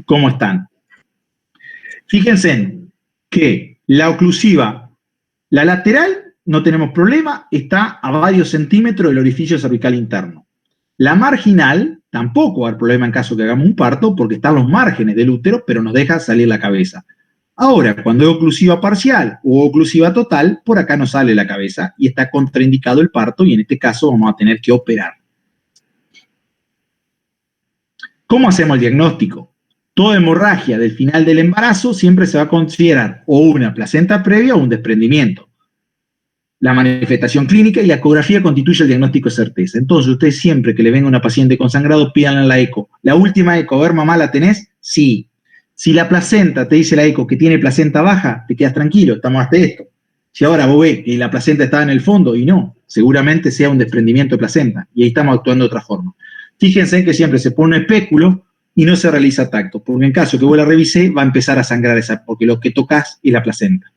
[SPEAKER 1] cómo están. Fíjense que la oclusiva, la lateral, no tenemos problema, está a varios centímetros del orificio cervical interno. La marginal, tampoco va a haber problema en caso que hagamos un parto, porque están los márgenes del útero, pero nos deja salir la cabeza. Ahora, cuando es oclusiva parcial o oclusiva total, por acá no sale la cabeza y está contraindicado el parto y en este caso vamos a tener que operar. ¿Cómo hacemos el diagnóstico? Toda hemorragia del final del embarazo siempre se va a considerar o una placenta previa o un desprendimiento. La manifestación clínica y la ecografía constituye el diagnóstico de certeza. Entonces, ustedes siempre que le venga una paciente con sangrado, pídanle la eco. ¿La última eco, a ver, mamá, la tenés? Sí. Si la placenta, te dice la eco, que tiene placenta baja, te quedas tranquilo, estamos hasta esto. Si ahora vos ves que la placenta estaba en el fondo, y no, seguramente sea un desprendimiento de placenta, y ahí estamos actuando de otra forma. Fíjense que siempre se pone un espéculo y no se realiza tacto, porque en caso que vos la revisé, va a empezar a sangrar esa, porque lo que tocas es la placenta.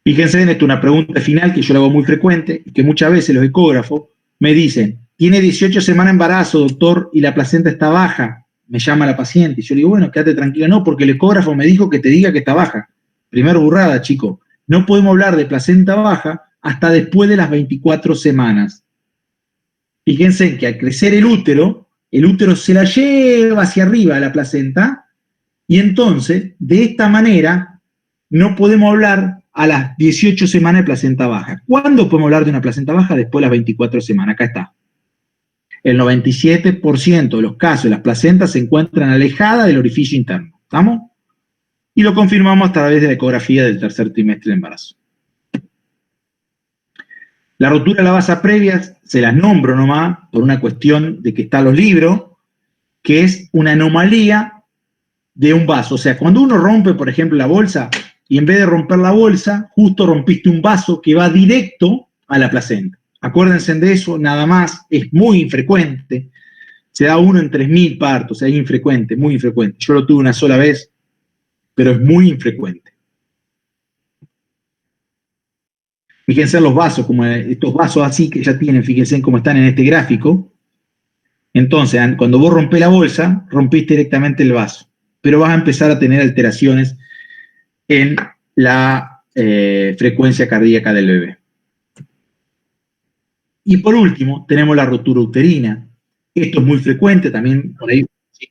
[SPEAKER 1] Fíjense en esto, una pregunta final que yo le hago muy frecuente, y que muchas veces los ecógrafos me dicen: tiene 18 semanas de embarazo, doctor, y la placenta está baja. Me llama la paciente y yo le digo, bueno, quédate tranquila. No, porque el ecógrafo me dijo que te diga que está baja. Primero burrada, chico. No podemos hablar de placenta baja hasta después de las 24 semanas. Fíjense que al crecer el útero se la lleva hacia arriba la placenta, y entonces, de esta manera, no podemos hablar a las 18 semanas de placenta baja. ¿Cuándo podemos hablar de una placenta baja? Después de las 24 semanas. Acá está. El 97% de los casos de las placentas se encuentran alejadas del orificio interno. ¿Estamos? Y lo confirmamos a través de la ecografía del tercer trimestre de embarazo. La rotura de la basa previa, se las nombro nomás, por una cuestión de que está en los libros, que es una anomalía de un vaso. O sea, cuando uno rompe, por ejemplo, la bolsa, y en vez de romper la bolsa, justo rompiste un vaso que va directo a la placenta. Acuérdense de eso, nada más, es muy infrecuente. Se da 1 en 3000 partos, o sea, es infrecuente, muy infrecuente. Yo lo tuve una sola vez, pero es muy infrecuente. Fíjense en los vasos, como estos vasos así que ya tienen, fíjense cómo están en este gráfico. Entonces, cuando vos rompés la bolsa, rompiste directamente el vaso, pero vas a empezar a tener alteraciones en la frecuencia cardíaca del bebé. Y por último, tenemos la rotura uterina. Esto es muy frecuente también por ahí. Sí.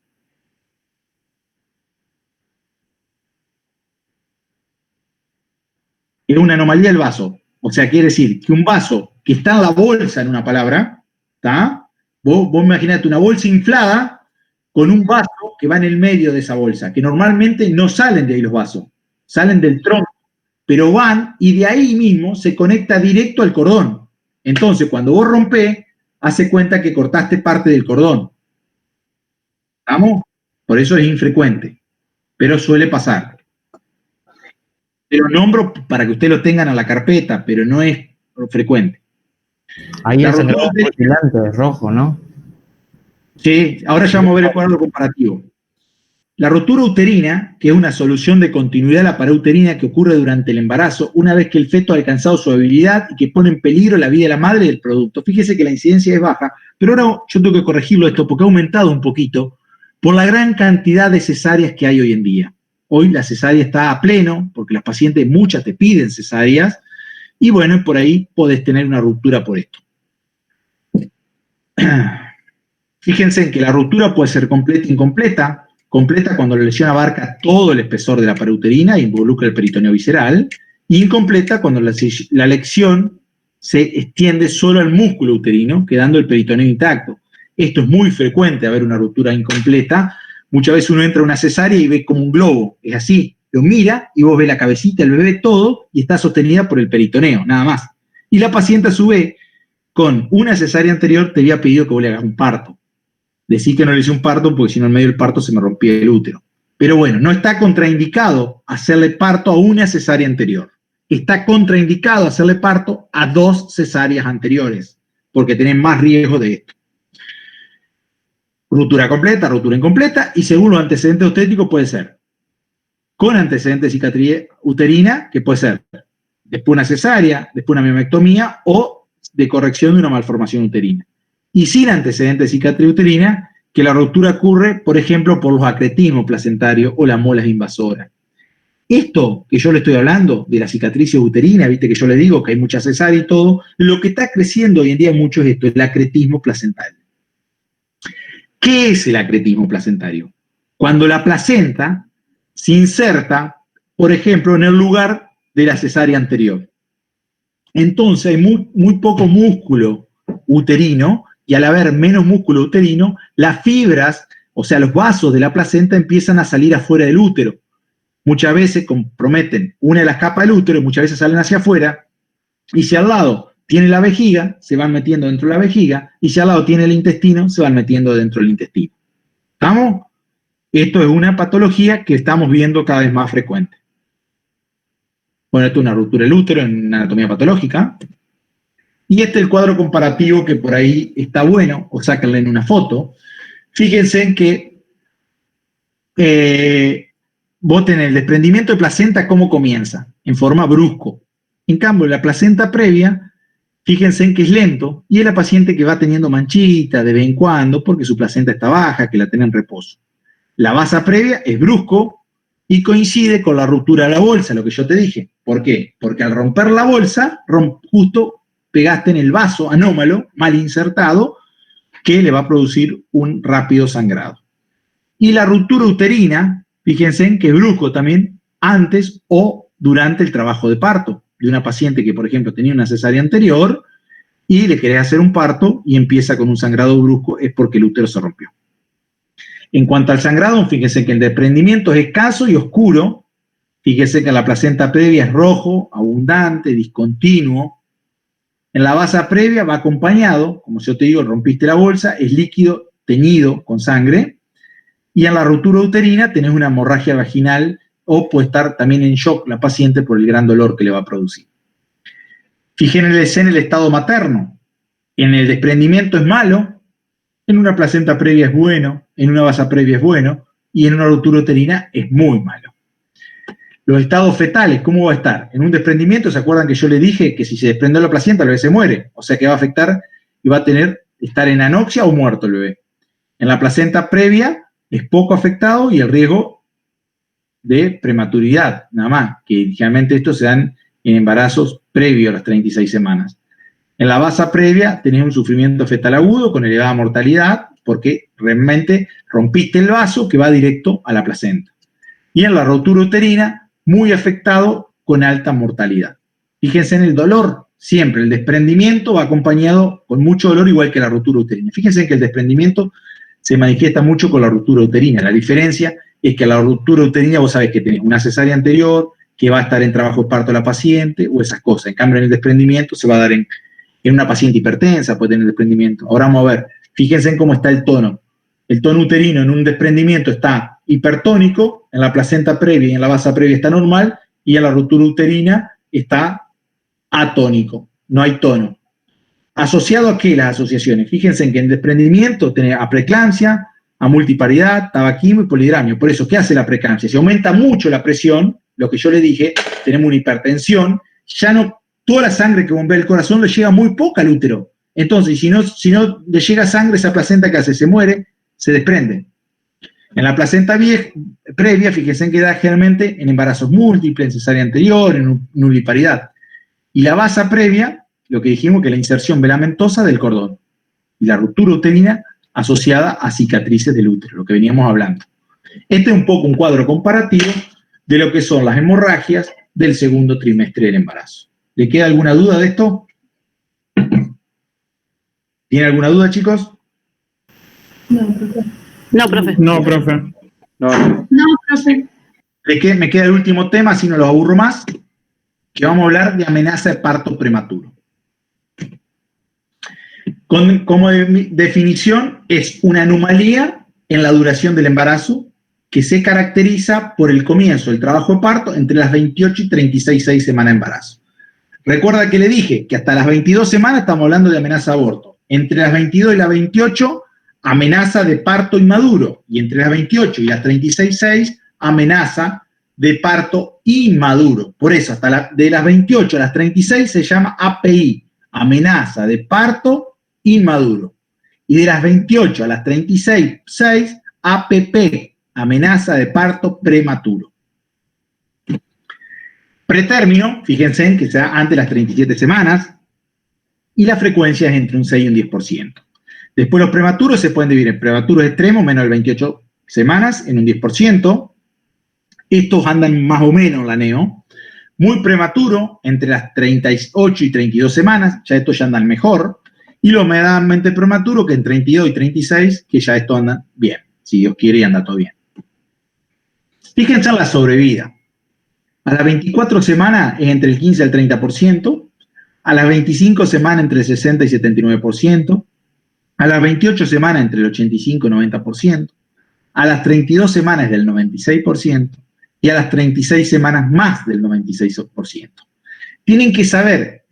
[SPEAKER 1] Es una anomalía del vaso. O sea, quiere decir que un vaso que está en la bolsa, en una palabra, ¿está? Vos imaginate una bolsa inflada con un vaso que va en el medio de esa bolsa, que normalmente no salen de ahí los vasos, salen del tronco, pero van y de ahí mismo se conecta directo al cordón. Entonces, cuando vos rompés, hace cuenta que cortaste parte del cordón. ¿Estamos? Por eso es infrecuente, pero suele pasar. Te lo nombro para que ustedes lo tengan a la carpeta, pero no es frecuente.
[SPEAKER 9] Ahí es el rojo, ¿no?
[SPEAKER 1] Sí, ahora ya vamos a ver el cuadro comparativo. La rotura uterina, que es una solución de continuidad de la pared uterina que ocurre durante el embarazo, una vez que el feto ha alcanzado su habilidad y que pone en peligro la vida de la madre y del producto. Fíjese que la incidencia es baja, pero ahora yo tengo que corregirlo esto porque ha aumentado un poquito por la gran cantidad de cesáreas que hay hoy en día. Hoy la cesárea está a pleno, porque las pacientes, muchas te piden cesáreas, y bueno, por ahí podés tener una ruptura por esto. Fíjense en que la ruptura puede ser completa e incompleta. Completa cuando la lesión abarca todo el espesor de la pared uterina e involucra el peritoneo visceral. Y incompleta cuando la lesión se extiende solo al músculo uterino, quedando el peritoneo intacto. Esto es muy frecuente, haber una ruptura incompleta. Muchas veces uno entra a una cesárea y ve como un globo. Es así. Lo mira y vos ves la cabecita, el bebé, todo, y está sostenida por el peritoneo, nada más. Y la paciente a su vez, con una cesárea anterior, te había pedido que vos le hagas un parto. Decí que no le hice un parto porque si no en medio del parto se me rompía el útero. Pero bueno, no está contraindicado hacerle parto a una cesárea anterior. Está contraindicado hacerle parto a 2 cesáreas anteriores, porque tienen más riesgo de esto. Ruptura completa, ruptura incompleta, y según los antecedentes obstétricos puede ser con antecedentes de cicatriz uterina, que puede ser después una cesárea, después una miomectomía o de corrección de una malformación uterina. Y sin antecedentes de cicatriz uterina, que la ruptura ocurre, por ejemplo, por los acretismos placentarios o las molas invasoras. Esto que yo le estoy hablando, de la cicatriz uterina, viste que yo le digo que hay mucha cesárea y todo, lo que está creciendo hoy en día mucho es esto, el acretismo placentario. ¿Qué es el acretismo placentario? Cuando la placenta se inserta, por ejemplo, en el lugar de la cesárea anterior. Entonces hay muy poco músculo uterino, y al haber menos músculo uterino, las fibras, o sea, los vasos de la placenta empiezan a salir afuera del útero. Muchas veces comprometen una de las capas del útero, muchas veces salen hacia afuera, y si al lado tiene la vejiga, se van metiendo dentro de la vejiga, y si al lado tiene el intestino, se van metiendo dentro del intestino. ¿Estamos? Esto es una patología que estamos viendo cada vez más frecuente. Bueno, esto es una ruptura del útero en una anatomía patológica. Y este es el cuadro comparativo que por ahí está bueno, o sáquenle en una foto. Fíjense en que vos tenés el desprendimiento de placenta, ¿cómo comienza? En forma brusco. En cambio, la placenta previa, fíjense en que es lento, y es la paciente que va teniendo manchitas de vez en cuando, porque su placenta está baja, que la tiene en reposo. La basa previa es brusco y coincide con la ruptura de la bolsa, lo que yo te dije. ¿Por qué? Porque al romper la bolsa, justo pegaste en el vaso anómalo, mal insertado, que le va a producir un rápido sangrado. Y la ruptura uterina, fíjense en que es brusco también antes o durante el trabajo de parto de una paciente que, por ejemplo, tenía una cesárea anterior y le querés hacer un parto y empieza con un sangrado brusco, es porque el útero se rompió. En cuanto al sangrado, fíjense que el desprendimiento es escaso y oscuro. Fíjense que la placenta previa es rojo, abundante, discontinuo. En la basa previa va acompañado, como yo te digo, rompiste la bolsa, es líquido teñido con sangre. Y en la ruptura uterina tenés una hemorragia vaginal o puede estar también en shock la paciente por el gran dolor que le va a producir. Fíjense en el estado materno. En el desprendimiento es malo, en una placenta previa es bueno, en una basa previa es bueno, y en una ruptura uterina es muy malo. Los estados fetales, ¿cómo va a estar? En un desprendimiento, ¿se acuerdan que yo le dije que si se desprende la placenta, el bebé se muere? O sea que va a afectar y va a estar en anoxia o muerto el bebé. En la placenta previa es poco afectado y el riesgo de prematuridad, nada más, que generalmente estos se dan en embarazos previos a las 36 semanas. En la basa previa tenés un sufrimiento fetal agudo con elevada mortalidad porque realmente rompiste el vaso que va directo a la placenta. Y en la ruptura uterina, muy afectado con alta mortalidad. Fíjense en el dolor, siempre el desprendimiento va acompañado con mucho dolor igual que la ruptura uterina. Fíjense que el desprendimiento se manifiesta mucho con la ruptura uterina. La diferencia es que la ruptura uterina vos sabés que tenés una cesárea anterior, que va a estar en trabajo de parto la paciente o esas cosas. En cambio en el desprendimiento se va a dar en una paciente hipertensa, puede tener desprendimiento. Ahora vamos a ver, fíjense en cómo está el tono. El tono uterino en un desprendimiento está hipertónico, en la placenta previa y en la basa previa está normal, y en la ruptura uterina está atónico, no hay tono. ¿Asociado a qué las asociaciones? Fíjense en que en desprendimiento tenés a preeclampsia, a multiparidad, tabaquismo y polidramio. Por eso, ¿qué hace la preeclampsia? Si aumenta mucho la presión, lo que yo le dije, tenemos una hipertensión, ya no, toda la sangre que bombea el corazón le llega muy poca al útero. Entonces, si no le llega sangre, esa placenta que hace, se muere, se desprende. En la placenta previa, fíjense que da generalmente en embarazos múltiples, en cesárea anterior, en nulliparidad. Y la basa previa, lo que dijimos que es la inserción velamentosa del cordón. Y la ruptura uterina asociada a cicatrices del útero, lo que veníamos hablando. Este es un poco un cuadro comparativo de lo que son las hemorragias del segundo trimestre del embarazo. ¿Le queda alguna duda de esto? ¿Tiene alguna duda, chicos?
[SPEAKER 13] No, profe. No, profe.
[SPEAKER 7] No, profe.
[SPEAKER 2] No, profe.
[SPEAKER 1] Me queda el último tema, si no los aburro más, que vamos a hablar de amenaza de parto prematuro. Como definición, es una anomalía en la duración del embarazo que se caracteriza por el comienzo del trabajo de parto entre las 28 y 36 semanas de embarazo. Recuerda que le dije que hasta las 22 semanas estamos hablando de amenaza de aborto. Entre las 22 y las 28, amenaza de parto inmaduro. Y entre las 28 y las 36, amenaza de parto inmaduro. Por eso, de las 28 a las 36 se llama API, amenaza de parto inmaduro. Y de las 28 a las 36, APP, amenaza de parto prematuro. Pretérmino, fíjense en que sea antes de las 37 semanas, y la frecuencia es entre un 6 y un 10%. Después los prematuros se pueden dividir en prematuros extremos, menos de 28 semanas, en un 10%. Estos andan más o menos en la NEO. Muy prematuro, entre las 38 y 32 semanas, ya estos ya andan mejor. Y los medianamente prematuros, que en 32 y 36, que ya estos andan bien. Si Dios quiere, y anda todo bien. Fíjense en la sobrevida. A las 24 semanas es entre el 15 y el 30%. A las 25 semanas entre el 60 y 79%. A las 28 semanas entre el 85 y 90%. A las 32 semanas del 96%. Y a las 36 semanas más del 96%. Tienen que saber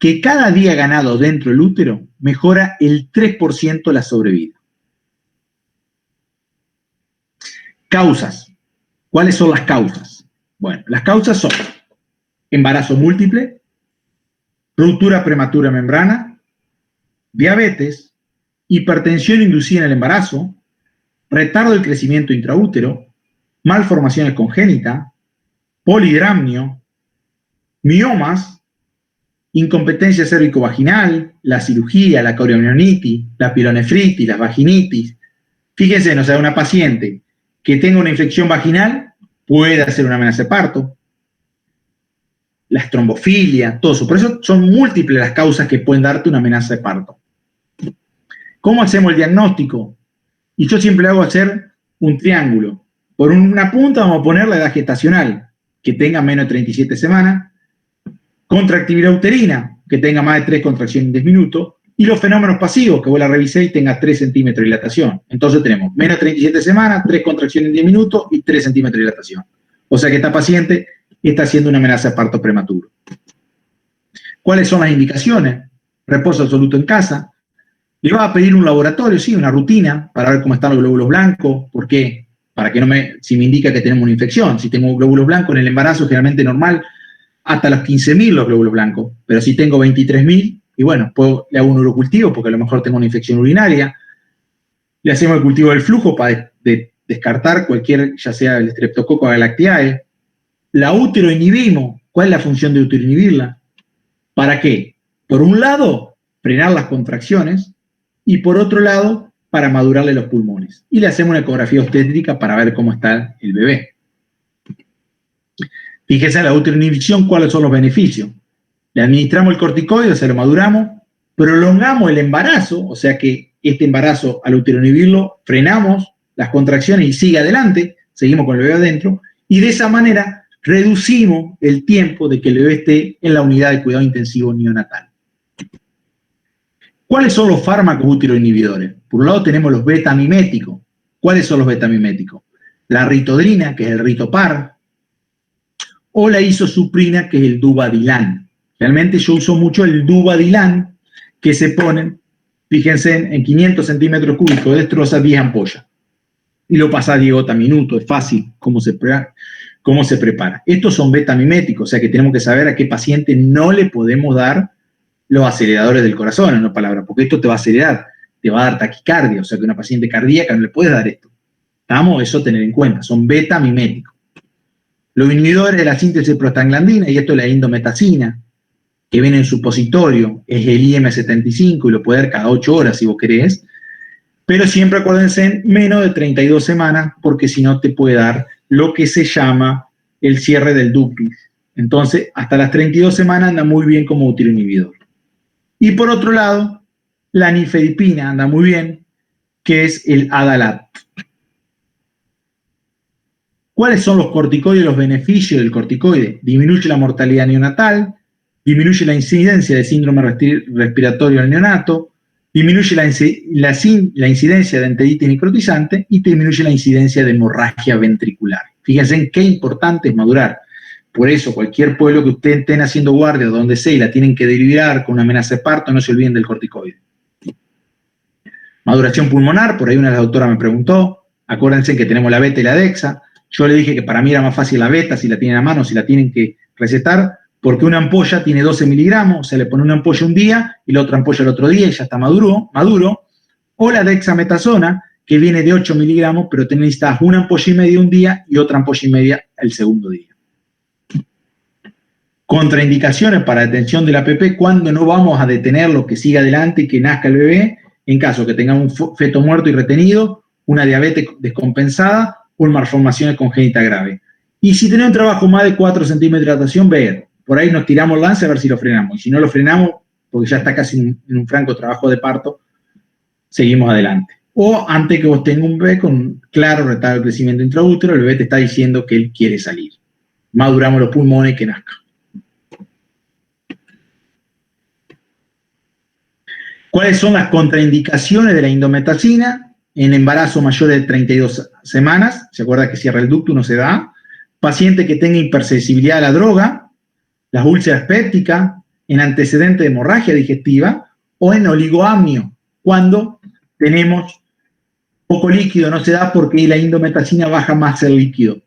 [SPEAKER 1] que cada día ganado dentro del útero mejora el 3% la sobrevida. Causas. ¿Cuáles son las causas? Bueno, las causas son embarazo múltiple, ruptura prematura de membrana, diabetes, hipertensión inducida en el embarazo, retardo del crecimiento intraútero, malformaciones congénitas, polidramnio, miomas, incompetencia cérvico-vaginal, la cirugía, la corionionitis, la pielonefritis, la vaginitis. Fíjense, o sea, una paciente que tenga una infección vaginal puede hacer una amenaza de parto, la estrombofilia, todo eso. Por eso son múltiples las causas que pueden darte una amenaza de parto. ¿Cómo hacemos el diagnóstico? Y yo siempre hago hacer un triángulo. Por una punta vamos a poner la edad gestacional, que tenga menos de 37 semanas, contractividad uterina, que tenga más de 3 contracciones en 10 minutos, y los fenómenos pasivos, que vos la revisé y tenga 3 centímetros de dilatación. Entonces tenemos menos de 37 semanas, 3 contracciones en 10 minutos y 3 centímetros de dilatación. O sea que esta paciente está haciendo una amenaza de parto prematuro. ¿Cuáles son las indicaciones? Reposo absoluto en casa. Le va a pedir un laboratorio, sí, una rutina, para ver cómo están los glóbulos blancos. ¿Por qué? Para que si me indica que tenemos una infección. Si tengo glóbulos blancos en el embarazo, generalmente normal, hasta los 15.000 los glóbulos blancos. Pero si tengo 23.000, y bueno, le hago un urocultivo porque a lo mejor tengo una infección urinaria. Le hacemos el cultivo del flujo para descartar cualquier, ya sea el Streptococcus galactiae. La útero inhibimos. ¿Cuál es la función de útero inhibirla? ¿Para qué? Por un lado, frenar las contracciones, y por otro lado, para madurarle los pulmones. Y le hacemos una ecografía obstétrica para ver cómo está el bebé. Fíjese a la uteroinhibición, ¿cuáles son los beneficios? Le administramos el corticoide, o sea, lo maduramos, prolongamos el embarazo, o sea que este embarazo, al uteroinhibirlo, frenamos las contracciones y sigue adelante, seguimos con el bebé adentro, y de esa manera reducimos el tiempo de que el bebé esté en la unidad de cuidado intensivo neonatal. ¿Cuáles son los fármacos uteroinhibidores? Por un lado tenemos los beta-miméticos. ¿Cuáles son los beta-miméticos? La ritodrina, que es el Ritopar, o la isosuprina, que es el Duvadilan. Realmente yo uso mucho el Duvadilan, que se ponen, fíjense, en 500 centímetros cúbicos, destroza 10 ampollas. Y lo pasa a 10 gotas minuto, es fácil cómo se prepara. Estos son beta-miméticos, o sea que tenemos que saber a qué paciente no le podemos dar los aceleradores del corazón, en una palabra, porque esto te va a acelerar, te va a dar taquicardia, o sea que a una paciente cardíaca no le puedes dar esto. ¿Estamos? Eso tener en cuenta, son beta-miméticos. Los inhibidores de la síntesis de prostaglandina, y esto es la indometacina, que viene en supositorio, es el IM75 y lo puede dar cada 8 horas si vos querés, pero siempre acuérdense en menos de 32 semanas, porque si no te puede dar lo que se llama el cierre del duplex. Entonces, hasta las 32 semanas anda muy bien como útil inhibidor. Y por otro lado, la nifedipina anda muy bien, que es el Adalat. ¿Cuáles son los corticoides y los beneficios del corticoide? Disminuye la mortalidad neonatal, disminuye la incidencia de síndrome respiratorio del neonato, disminuye la incidencia de enteritis necrotizante y disminuye la incidencia de hemorragia ventricular. Fíjense en qué importante es madurar. Por eso, cualquier pueblo que ustedes estén haciendo guardia, donde sea, y la tienen que derivar con una amenaza de parto, no se olviden del corticoide. Maduración pulmonar, por ahí una de las doctoras me preguntó, acuérdense que tenemos la beta y la dexa. Yo le dije que para mí era más fácil la beta, si la tienen a mano, si la tienen que recetar, porque una ampolla tiene 12 miligramos, se le pone una ampolla un día y la otra ampolla el otro día y ya está maduro, o la dexametasona, que viene de 8 miligramos, pero te necesitas una ampolla y media un día y otra ampolla y media el segundo día. Contraindicaciones para detención de la APP, cuando no vamos a detenerlo, que siga adelante y que nazca el bebé, en caso que tenga un feto muerto y retenido, una diabetes descompensada o malformaciones congénitas graves. Y si tenemos un trabajo más de 4 centímetros de dilatación, ver, por ahí nos tiramos el lance a ver si lo frenamos. Y si no lo frenamos, porque ya está casi en un franco trabajo de parto, seguimos adelante. O antes que vos tengas un bebé con claro retardo de crecimiento intraútero, el bebé te está diciendo que él quiere salir. Maduramos los pulmones y que nazca. ¿Cuáles son las contraindicaciones de la indometacina? En embarazo mayor de 32 semanas, se acuerda que cierra el ducto, no se da. Paciente que tenga hipersensibilidad a la droga, las úlceras pépticas, en antecedente de hemorragia digestiva o en oligoamnio, cuando tenemos poco líquido, no se da porque la indometacina baja más el líquido.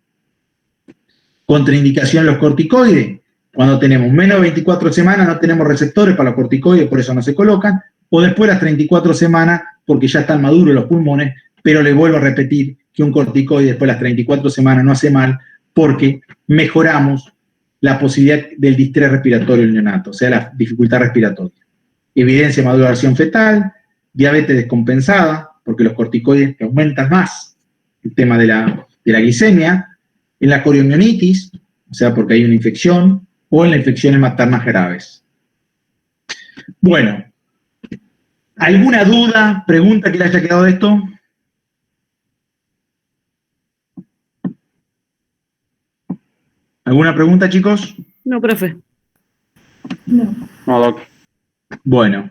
[SPEAKER 1] Contraindicación los corticoides, cuando tenemos menos de 24 semanas no tenemos receptores para los corticoides, por eso no se colocan, o después de las 34 semanas, porque ya están maduros los pulmones, pero le vuelvo a repetir que un corticoide después de las 34 semanas no hace mal, porque mejoramos la posibilidad del distrés respiratorio del neonato, o sea, la dificultad respiratoria. Evidencia de maduración fetal, diabetes descompensada, porque los corticoides aumentan más el tema de la glicemia, en la coriomionitis, o sea, porque hay una infección, o en las infecciones maternas graves. Bueno, ¿alguna duda, pregunta que le haya quedado de esto? ¿Alguna pregunta, chicos?
[SPEAKER 13] No, profe.
[SPEAKER 3] No.
[SPEAKER 7] No, doc.
[SPEAKER 1] Bueno.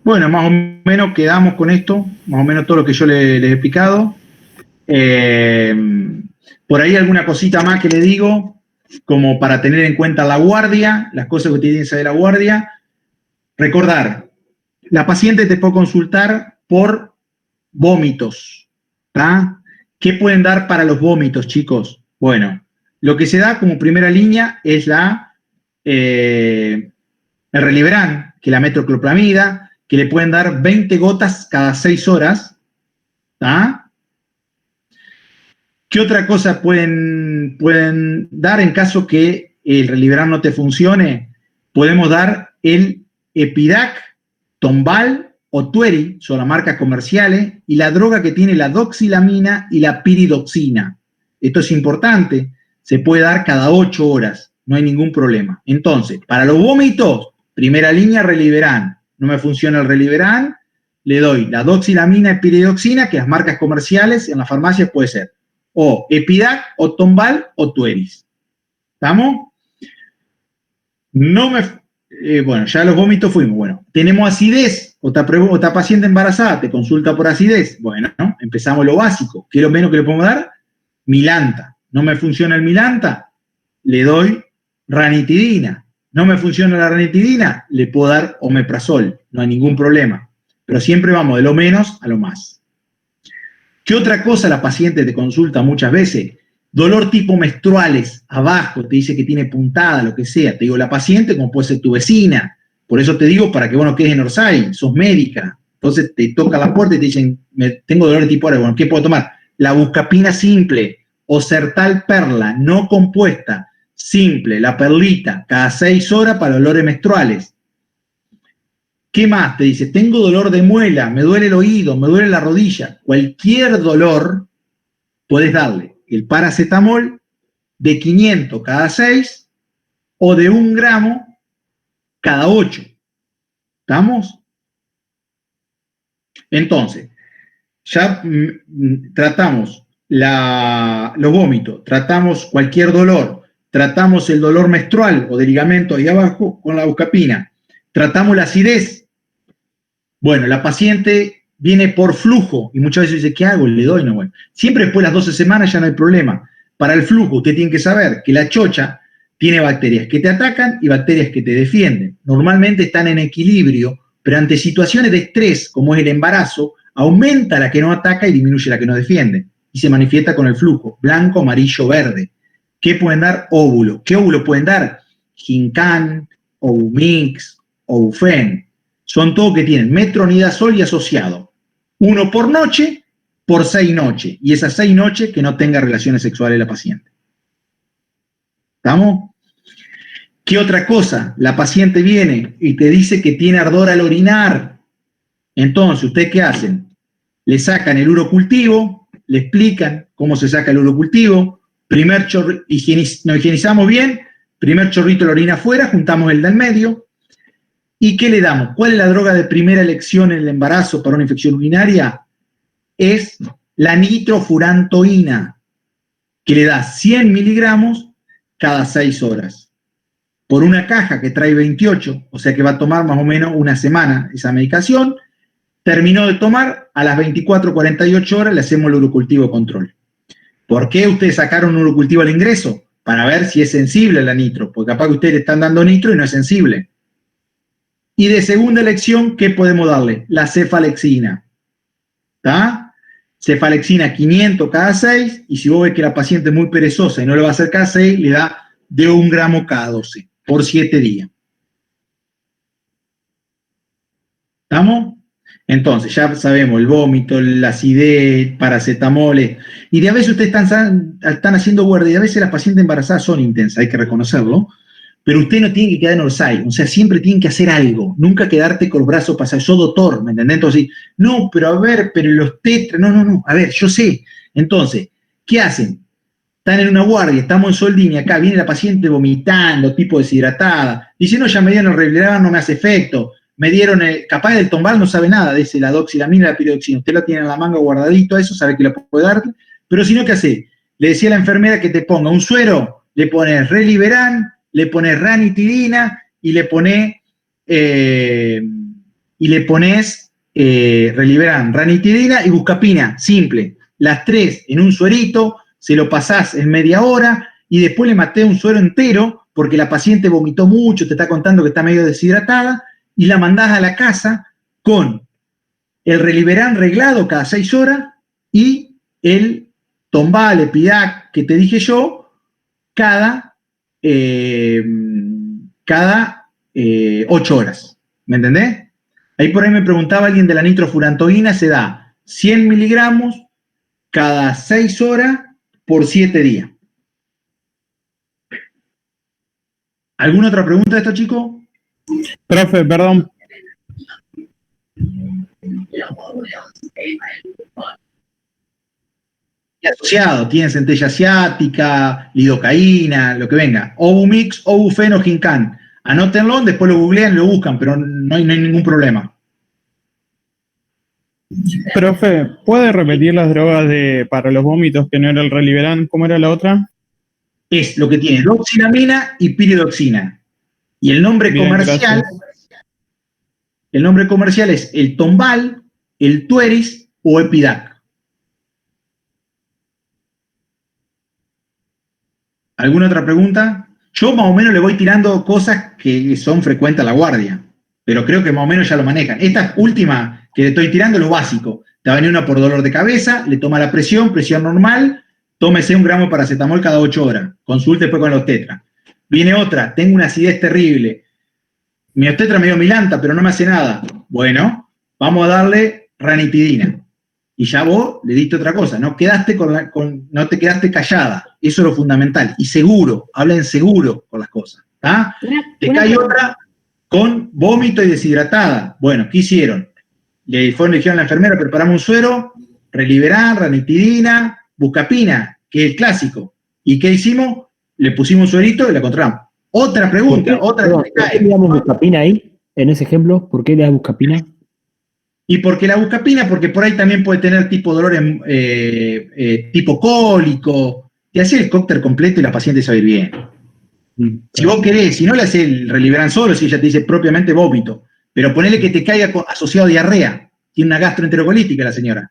[SPEAKER 1] Bueno, más o menos quedamos con esto, más o menos todo lo que yo les he explicado. Por ahí alguna cosita más que le digo, como para tener en cuenta la guardia, las cosas que tienen que saber la guardia. Recordar, la paciente te puede consultar por vómitos, ¿tá? ¿Qué pueden dar para los vómitos, chicos? Bueno, lo que se da como primera línea es el Reliberan, que es la metoclopramida, que le pueden dar 20 gotas cada 6 horas, ¿tá? ¿Qué otra cosa pueden dar en caso que el Reliberan no te funcione? Podemos dar el Epidac, Tombal o Tueri, son las marcas comerciales, y la droga que tiene la doxilamina y la piridoxina. Esto es importante, se puede dar cada 8 horas, no hay ningún problema. Entonces, para los vómitos, primera línea, Reliberan. No me funciona el Reliberan, le doy la doxilamina y piridoxina, que las marcas comerciales en las farmacias puede ser o Epidac, o Tombal, o Tueris. ¿Estamos? Bueno, ya los vómitos fuimos. Bueno, tenemos acidez, otra paciente embarazada te consulta por acidez. Bueno, ¿no? Empezamos lo básico. ¿Qué es lo menos que le podemos dar? Milanta. ¿No me funciona el Milanta? Le doy ranitidina. ¿No me funciona la ranitidina? Le puedo dar omeprazol. No hay ningún problema. Pero siempre vamos de lo menos a lo más. ¿Qué otra cosa la paciente te consulta muchas veces? Dolor tipo menstruales, abajo, te dice que tiene puntada, lo que sea. Te digo, la paciente como puede ser tu vecina. Por eso te digo, para que vos no quedes en Orsay, sos médica. Entonces te toca la puerta y te dicen, tengo dolor de tipo A, bueno, ¿qué puedo tomar? La buscapina simple, Osertal perla, no compuesta, simple, la perlita, cada 6 horas para dolores menstruales. ¿Qué más? Te dice, tengo dolor de muela, me duele el oído, me duele la rodilla. Cualquier dolor, puedes darle el paracetamol de 500 cada 6 o de 1 gramo cada 8. ¿Estamos? Entonces, ya tratamos los vómitos, tratamos cualquier dolor, tratamos el dolor menstrual o de ligamento ahí abajo con la buscapina, tratamos la acidez. Bueno, la paciente viene por flujo y muchas veces dice, ¿qué hago? Le doy, no, bueno. Siempre después de las 12 semanas ya no hay problema. Para el flujo, usted tiene que saber que la chocha tiene bacterias que te atacan y bacterias que te defienden. Normalmente están en equilibrio, pero ante situaciones de estrés, como es el embarazo, aumenta la que no ataca y disminuye la que no defiende. Y se manifiesta con el flujo, blanco, amarillo, verde. ¿Qué pueden dar? Óvulos. ¿Qué óvulos pueden dar? Ginkán, Ovumix, Ovufen. Son todos que tienen metronidazol y asociado. 1 por noche, por 6 noches. Y esas 6 noches que no tenga relaciones sexuales la paciente. ¿Estamos? ¿Qué otra cosa? La paciente viene y te dice que tiene ardor al orinar. Entonces, ¿ustedes qué hacen? Le sacan el urocultivo, le explican cómo se saca el urocultivo. Primer chorrito, nos higienizamos bien, primer chorrito de la orina afuera, juntamos el del medio. ¿Y qué le damos? ¿Cuál es la droga de primera elección en el embarazo para una infección urinaria? Es la nitrofurantoína, que le da 100 miligramos cada 6 horas. Por una caja que trae 28, o sea que va a tomar más o menos una semana esa medicación. Terminó de tomar, a las 24, 48 horas le hacemos el urocultivo de control. ¿Por qué ustedes sacaron un urocultivo al ingreso? Para ver si es sensible a la nitro, porque capaz que ustedes le están dando nitro y no es sensible. Y de segunda elección, ¿qué podemos darle? La cefalexina. ¿Está? Cefalexina 500 cada 6, y si vos ves que la paciente es muy perezosa y no le va a hacer cada 6, le da de 1 gramo cada 12, por 7 días. ¿Estamos? Entonces, ya sabemos, el vómito, la acidez, paracetamoles, y de a veces ustedes están haciendo guardia, y a veces las pacientes embarazadas son intensas, hay que reconocerlo, pero usted no tiene que quedar en Orsay, o sea, siempre tienen que hacer algo, nunca quedarte con los brazos pasados, yo doctor, ¿me entendés? Entonces, no, pero a ver, pero los tetras, no, a ver, yo sé. Entonces, ¿qué hacen? Están en una guardia, estamos en Soldini, acá viene la paciente vomitando, tipo deshidratada, dice, no, ya me dieron el Revlimid, no me hace efecto, me dieron, capaz del Tombal no sabe nada, dice la doxilamina y la piridoxina, usted lo tiene en la manga guardadito, eso sabe que lo puede dar, pero si no, ¿qué hace? Le decía a la enfermera que te ponga un suero, le pones Reliberan, le pones ranitidina y le pones Reliberan, ranitidina y buscapina, simple. Las 3 en un suerito, se lo pasás en media hora y después le maté un suero entero porque la paciente vomitó mucho, te está contando que está medio deshidratada, y la mandás a la casa con el Reliberan reglado cada 6 horas y el Tombal, Epidac, que te dije yo, cada 8 horas. ¿Me entendés? Ahí por ahí me preguntaba alguien de la nitrofurantoína, se da 100 miligramos cada 6 horas por 7 días. ¿Alguna otra pregunta de esto, chicos?
[SPEAKER 12] Profe, perdón.
[SPEAKER 1] Y asociado, tienen centella asiática, lidocaína, lo que venga. Ovumix, Ovufen o Ginkán. Anótenlo, después lo googlean y lo buscan, pero no hay ningún problema.
[SPEAKER 12] Profe, ¿puede repetir las drogas para los vómitos que no era el Reliberan? ¿Cómo era la otra?
[SPEAKER 1] Es lo que tiene doxilamina y piridoxina. Y el nombre comercial, es el Tombal, el Tueris o Epidac. ¿Alguna otra pregunta? Yo más o menos le voy tirando cosas que son frecuentes a la guardia, pero creo que más o menos ya lo manejan. Esta última que le estoy tirando es lo básico. Te va a venir una por dolor de cabeza, le toma la presión normal, tómese 1 gramo de paracetamol cada 8 horas. Consulte después con los tetras. Viene otra, tengo una acidez terrible. Mi obstetra me dio Milanta, pero no me hace nada. Bueno, vamos a darle ranitidina. Y ya vos le diste otra cosa, no te quedaste callada, eso es lo fundamental. Y seguro, hablen seguro con las cosas. Te cae otra con vómito y deshidratada. Bueno, ¿qué hicieron? Le dijeron a la enfermera, preparamos un suero, Reliberan, ranitidina, buscapina, que es el clásico. ¿Y qué hicimos? Le pusimos un suerito y la controlamos. Otra pregunta, ¿por
[SPEAKER 5] qué le damos buscapina ahí, en ese ejemplo? ¿Por qué le das buscapina?
[SPEAKER 1] Y porque la buscapina, porque por ahí también puede tener tipo dolores tipo cólico. Te hace el cóctel completo y la paciente se va a ir bien. Si vos querés, si no le haces el Reliberan solo, si ella te dice propiamente vómito, pero ponele que te caiga asociado a diarrea. Tiene una gastroenterocolítica la señora.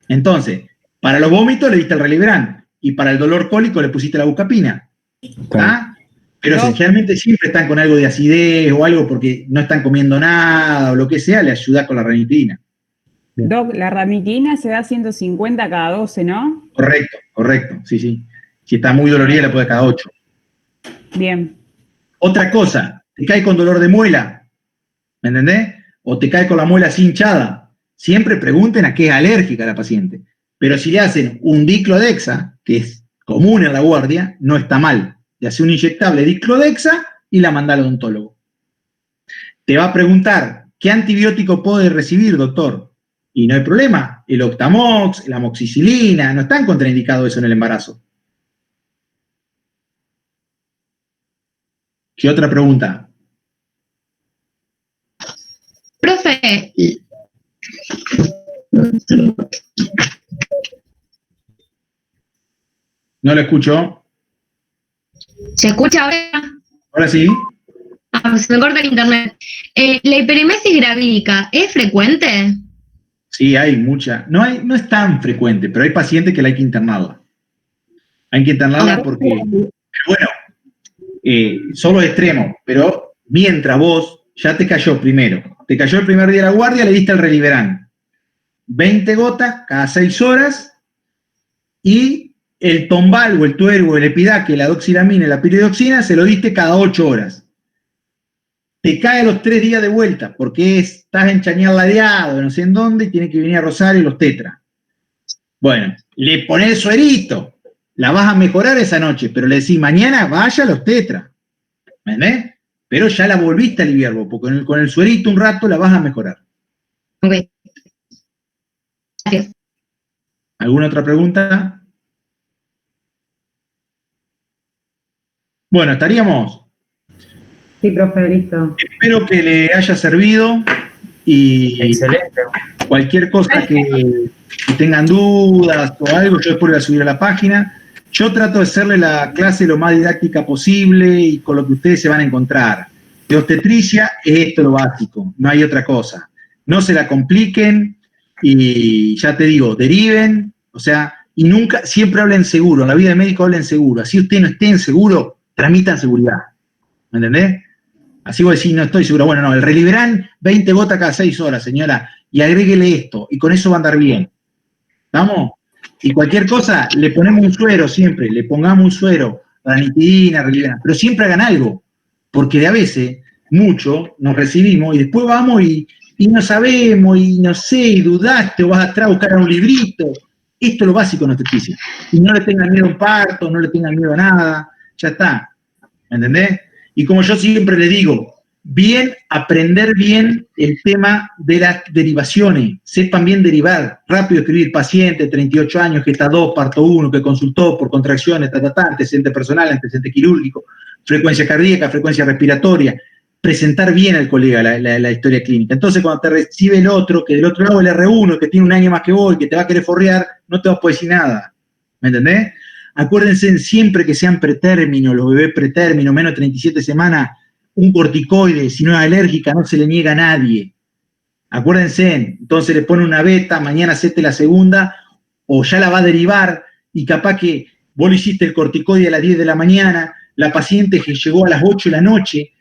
[SPEAKER 1] Entonces, para los vómitos le diste el Reliberan y para el dolor cólico le pusiste la buscapina. Pero generalmente siempre están con algo de acidez o algo porque no están comiendo nada o lo que sea, le ayuda con la ranitidina.
[SPEAKER 11] Doc, la ranitidina se da 150 cada 12, ¿no?
[SPEAKER 1] Correcto, sí. Si está muy dolorida, la puede cada 8.
[SPEAKER 11] Bien.
[SPEAKER 1] Otra cosa, te cae con dolor de muela, ¿me entendés? O te cae con la muela así hinchada. Siempre pregunten a qué es alérgica la paciente. Pero si le hacen un diclodexa, que es común en la guardia, no está mal. Le hace un inyectable diclodexa y la manda al odontólogo. Te va a preguntar, ¿qué antibiótico puede recibir, doctor? Y no hay problema. El Octamox, la amoxicilina, no están contraindicados eso en el embarazo. ¿Qué otra pregunta?
[SPEAKER 6] Profe.
[SPEAKER 1] No lo escucho.
[SPEAKER 6] ¿Se escucha ahora?
[SPEAKER 1] Ahora sí.
[SPEAKER 6] Se me corta el internet. ¿La hiperemesis gravídica es frecuente?
[SPEAKER 1] Sí, hay mucha. No es tan frecuente, pero hay pacientes que la hay que internarla. Hay que internarla porque, bueno, solo extremo, pero mientras vos ya te cayó primero. Te cayó el primer día de la guardia, le diste el Reliberan. 20 gotas cada 6 horas y el Tombal o el Tuergo, el Epidac, la doxilamina y la piridoxina se lo diste cada 8 horas. Te cae a los 3 días de vuelta porque estás en Chañar ladeado, no sé en dónde, y tiene que venir a Rosario los tetras. Bueno, le pones el suerito, la vas a mejorar esa noche, pero le decís mañana vaya a los tetras. ¿Me entendés? Pero ya la volviste a aliviar vos, porque con el suerito un rato la vas a mejorar.
[SPEAKER 6] Ok. Gracias.
[SPEAKER 1] ¿Alguna otra pregunta? Bueno, estaríamos.
[SPEAKER 10] Sí, profe, listo.
[SPEAKER 1] Espero que le haya servido y
[SPEAKER 9] excelente.
[SPEAKER 1] Cualquier cosa que tengan dudas o algo, yo después voy a subir a la página. Yo trato de hacerle la clase lo más didáctica posible y con lo que ustedes se van a encontrar. De obstetricia es esto lo básico, no hay otra cosa. No se la compliquen y ya te digo, deriven, o sea, y nunca, siempre hablen seguro, en la vida de médico hablen seguro. Así usted no esté inseguro, tramitan seguridad. ¿Me entendés? Así vos decís, no estoy seguro. Bueno, no, el Reliberan, 20 gotas cada 6 horas, señora, y agréguele esto, y con eso va a andar bien. ¿Estamos? Y cualquier cosa, le ponemos un suero siempre, le pongamos un suero, ranitidina, Reliberan, pero siempre hagan algo, porque de a veces, mucho, nos recibimos y después vamos y no sabemos, y no sé, y dudaste, o vas atrás a buscar un librito. Esto es lo básico en obstetricia. Y no le tengan miedo a un parto, no le tengan miedo a nada, ya está. ¿Me entendés? Y como yo siempre le digo, aprender bien el tema de las derivaciones, sepan bien derivar, rápido escribir paciente, 38 años, gesta 2, parto 1, que consultó por contracciones, antecedente personal, antecedente quirúrgico, frecuencia cardíaca, frecuencia respiratoria, presentar bien al colega la historia clínica. Entonces cuando te recibe el otro, que del otro lado el R1, que tiene un año más que vos y que te va a querer forrear, no te vas a poder decir nada. ¿Me entendés? Acuérdense siempre que sean pretérminos, los bebés pretérminos, menos de 37 semanas, un corticoide, si no es alérgica, no se le niega a nadie. Acuérdense, entonces le pone una beta, mañana hacete la segunda, o ya la va a derivar, y capaz que vos le hiciste el corticoide a las 10 de la mañana, la paciente que llegó a las 8 de la noche,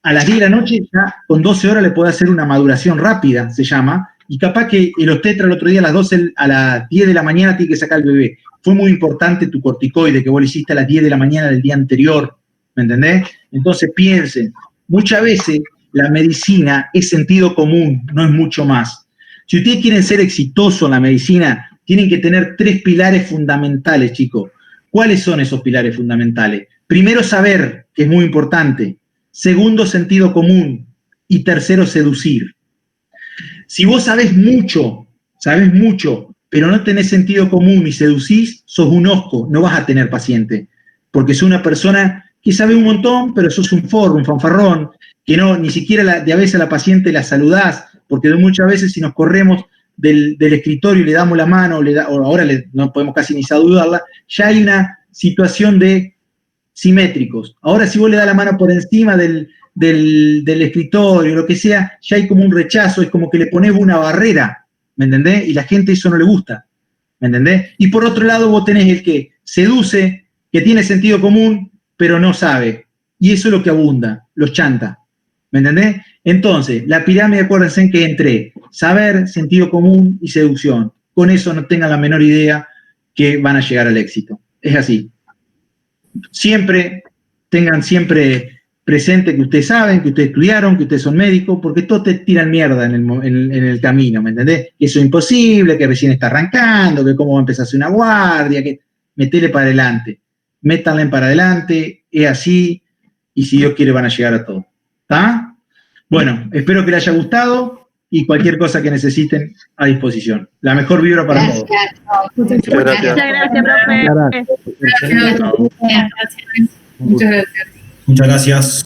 [SPEAKER 1] a las 10 de la noche ya con 12 horas le puede hacer una maduración rápida, se llama, y capaz que el obstetra el otro día a las 10 de la mañana tiene que sacar el bebé. Fue muy importante tu corticoide que vos le hiciste a las 10 de la mañana del día anterior, ¿me entendés? Entonces piensen, muchas veces la medicina es sentido común, no es mucho más. Si ustedes quieren ser exitosos en la medicina, tienen que tener 3 pilares fundamentales, chicos. ¿Cuáles son esos pilares fundamentales? Primero, saber, que es muy importante. Segundo, sentido común. Y tercero, seducir. Si vos sabés mucho, pero no tenés sentido común y seducís, sos un osco, no vas a tener paciente. Porque sos una persona que sabe un montón, pero sos un forro, un fanfarrón, que no, ni siquiera a veces a la paciente la saludás, porque muchas veces si nos corremos del escritorio y le damos la mano, o ahora no podemos casi ni saludarla, ya hay una situación de simétricos. Ahora si vos le das la mano por encima del escritorio, lo que sea, ya hay como un rechazo, es como que le pones una barrera, ¿me entendés? Y la gente eso no le gusta, ¿me entendés? Y por otro lado vos tenés el que seduce, que tiene sentido común, pero no sabe. Y eso es lo que abunda, los chanta, ¿me entendés? Entonces, la pirámide, acuérdense que entre saber, sentido común y seducción. Con eso no tengan la menor idea que van a llegar al éxito. Es así. Tengan siempre presente que ustedes saben, que ustedes estudiaron, que ustedes son médicos, porque todos te tiran mierda en el camino, ¿me entendés? Que eso es imposible, que recién está arrancando, que cómo va a empezar a hacer una guardia, que metele para adelante, métanle para adelante, es así, y si Dios quiere van a llegar a todo. ¿Está? Bueno, espero que les haya gustado y cualquier cosa que necesiten a disposición. La mejor vibra para todos.
[SPEAKER 13] Muchas gracias, profe.
[SPEAKER 3] Muchas gracias.
[SPEAKER 14] Muchas gracias.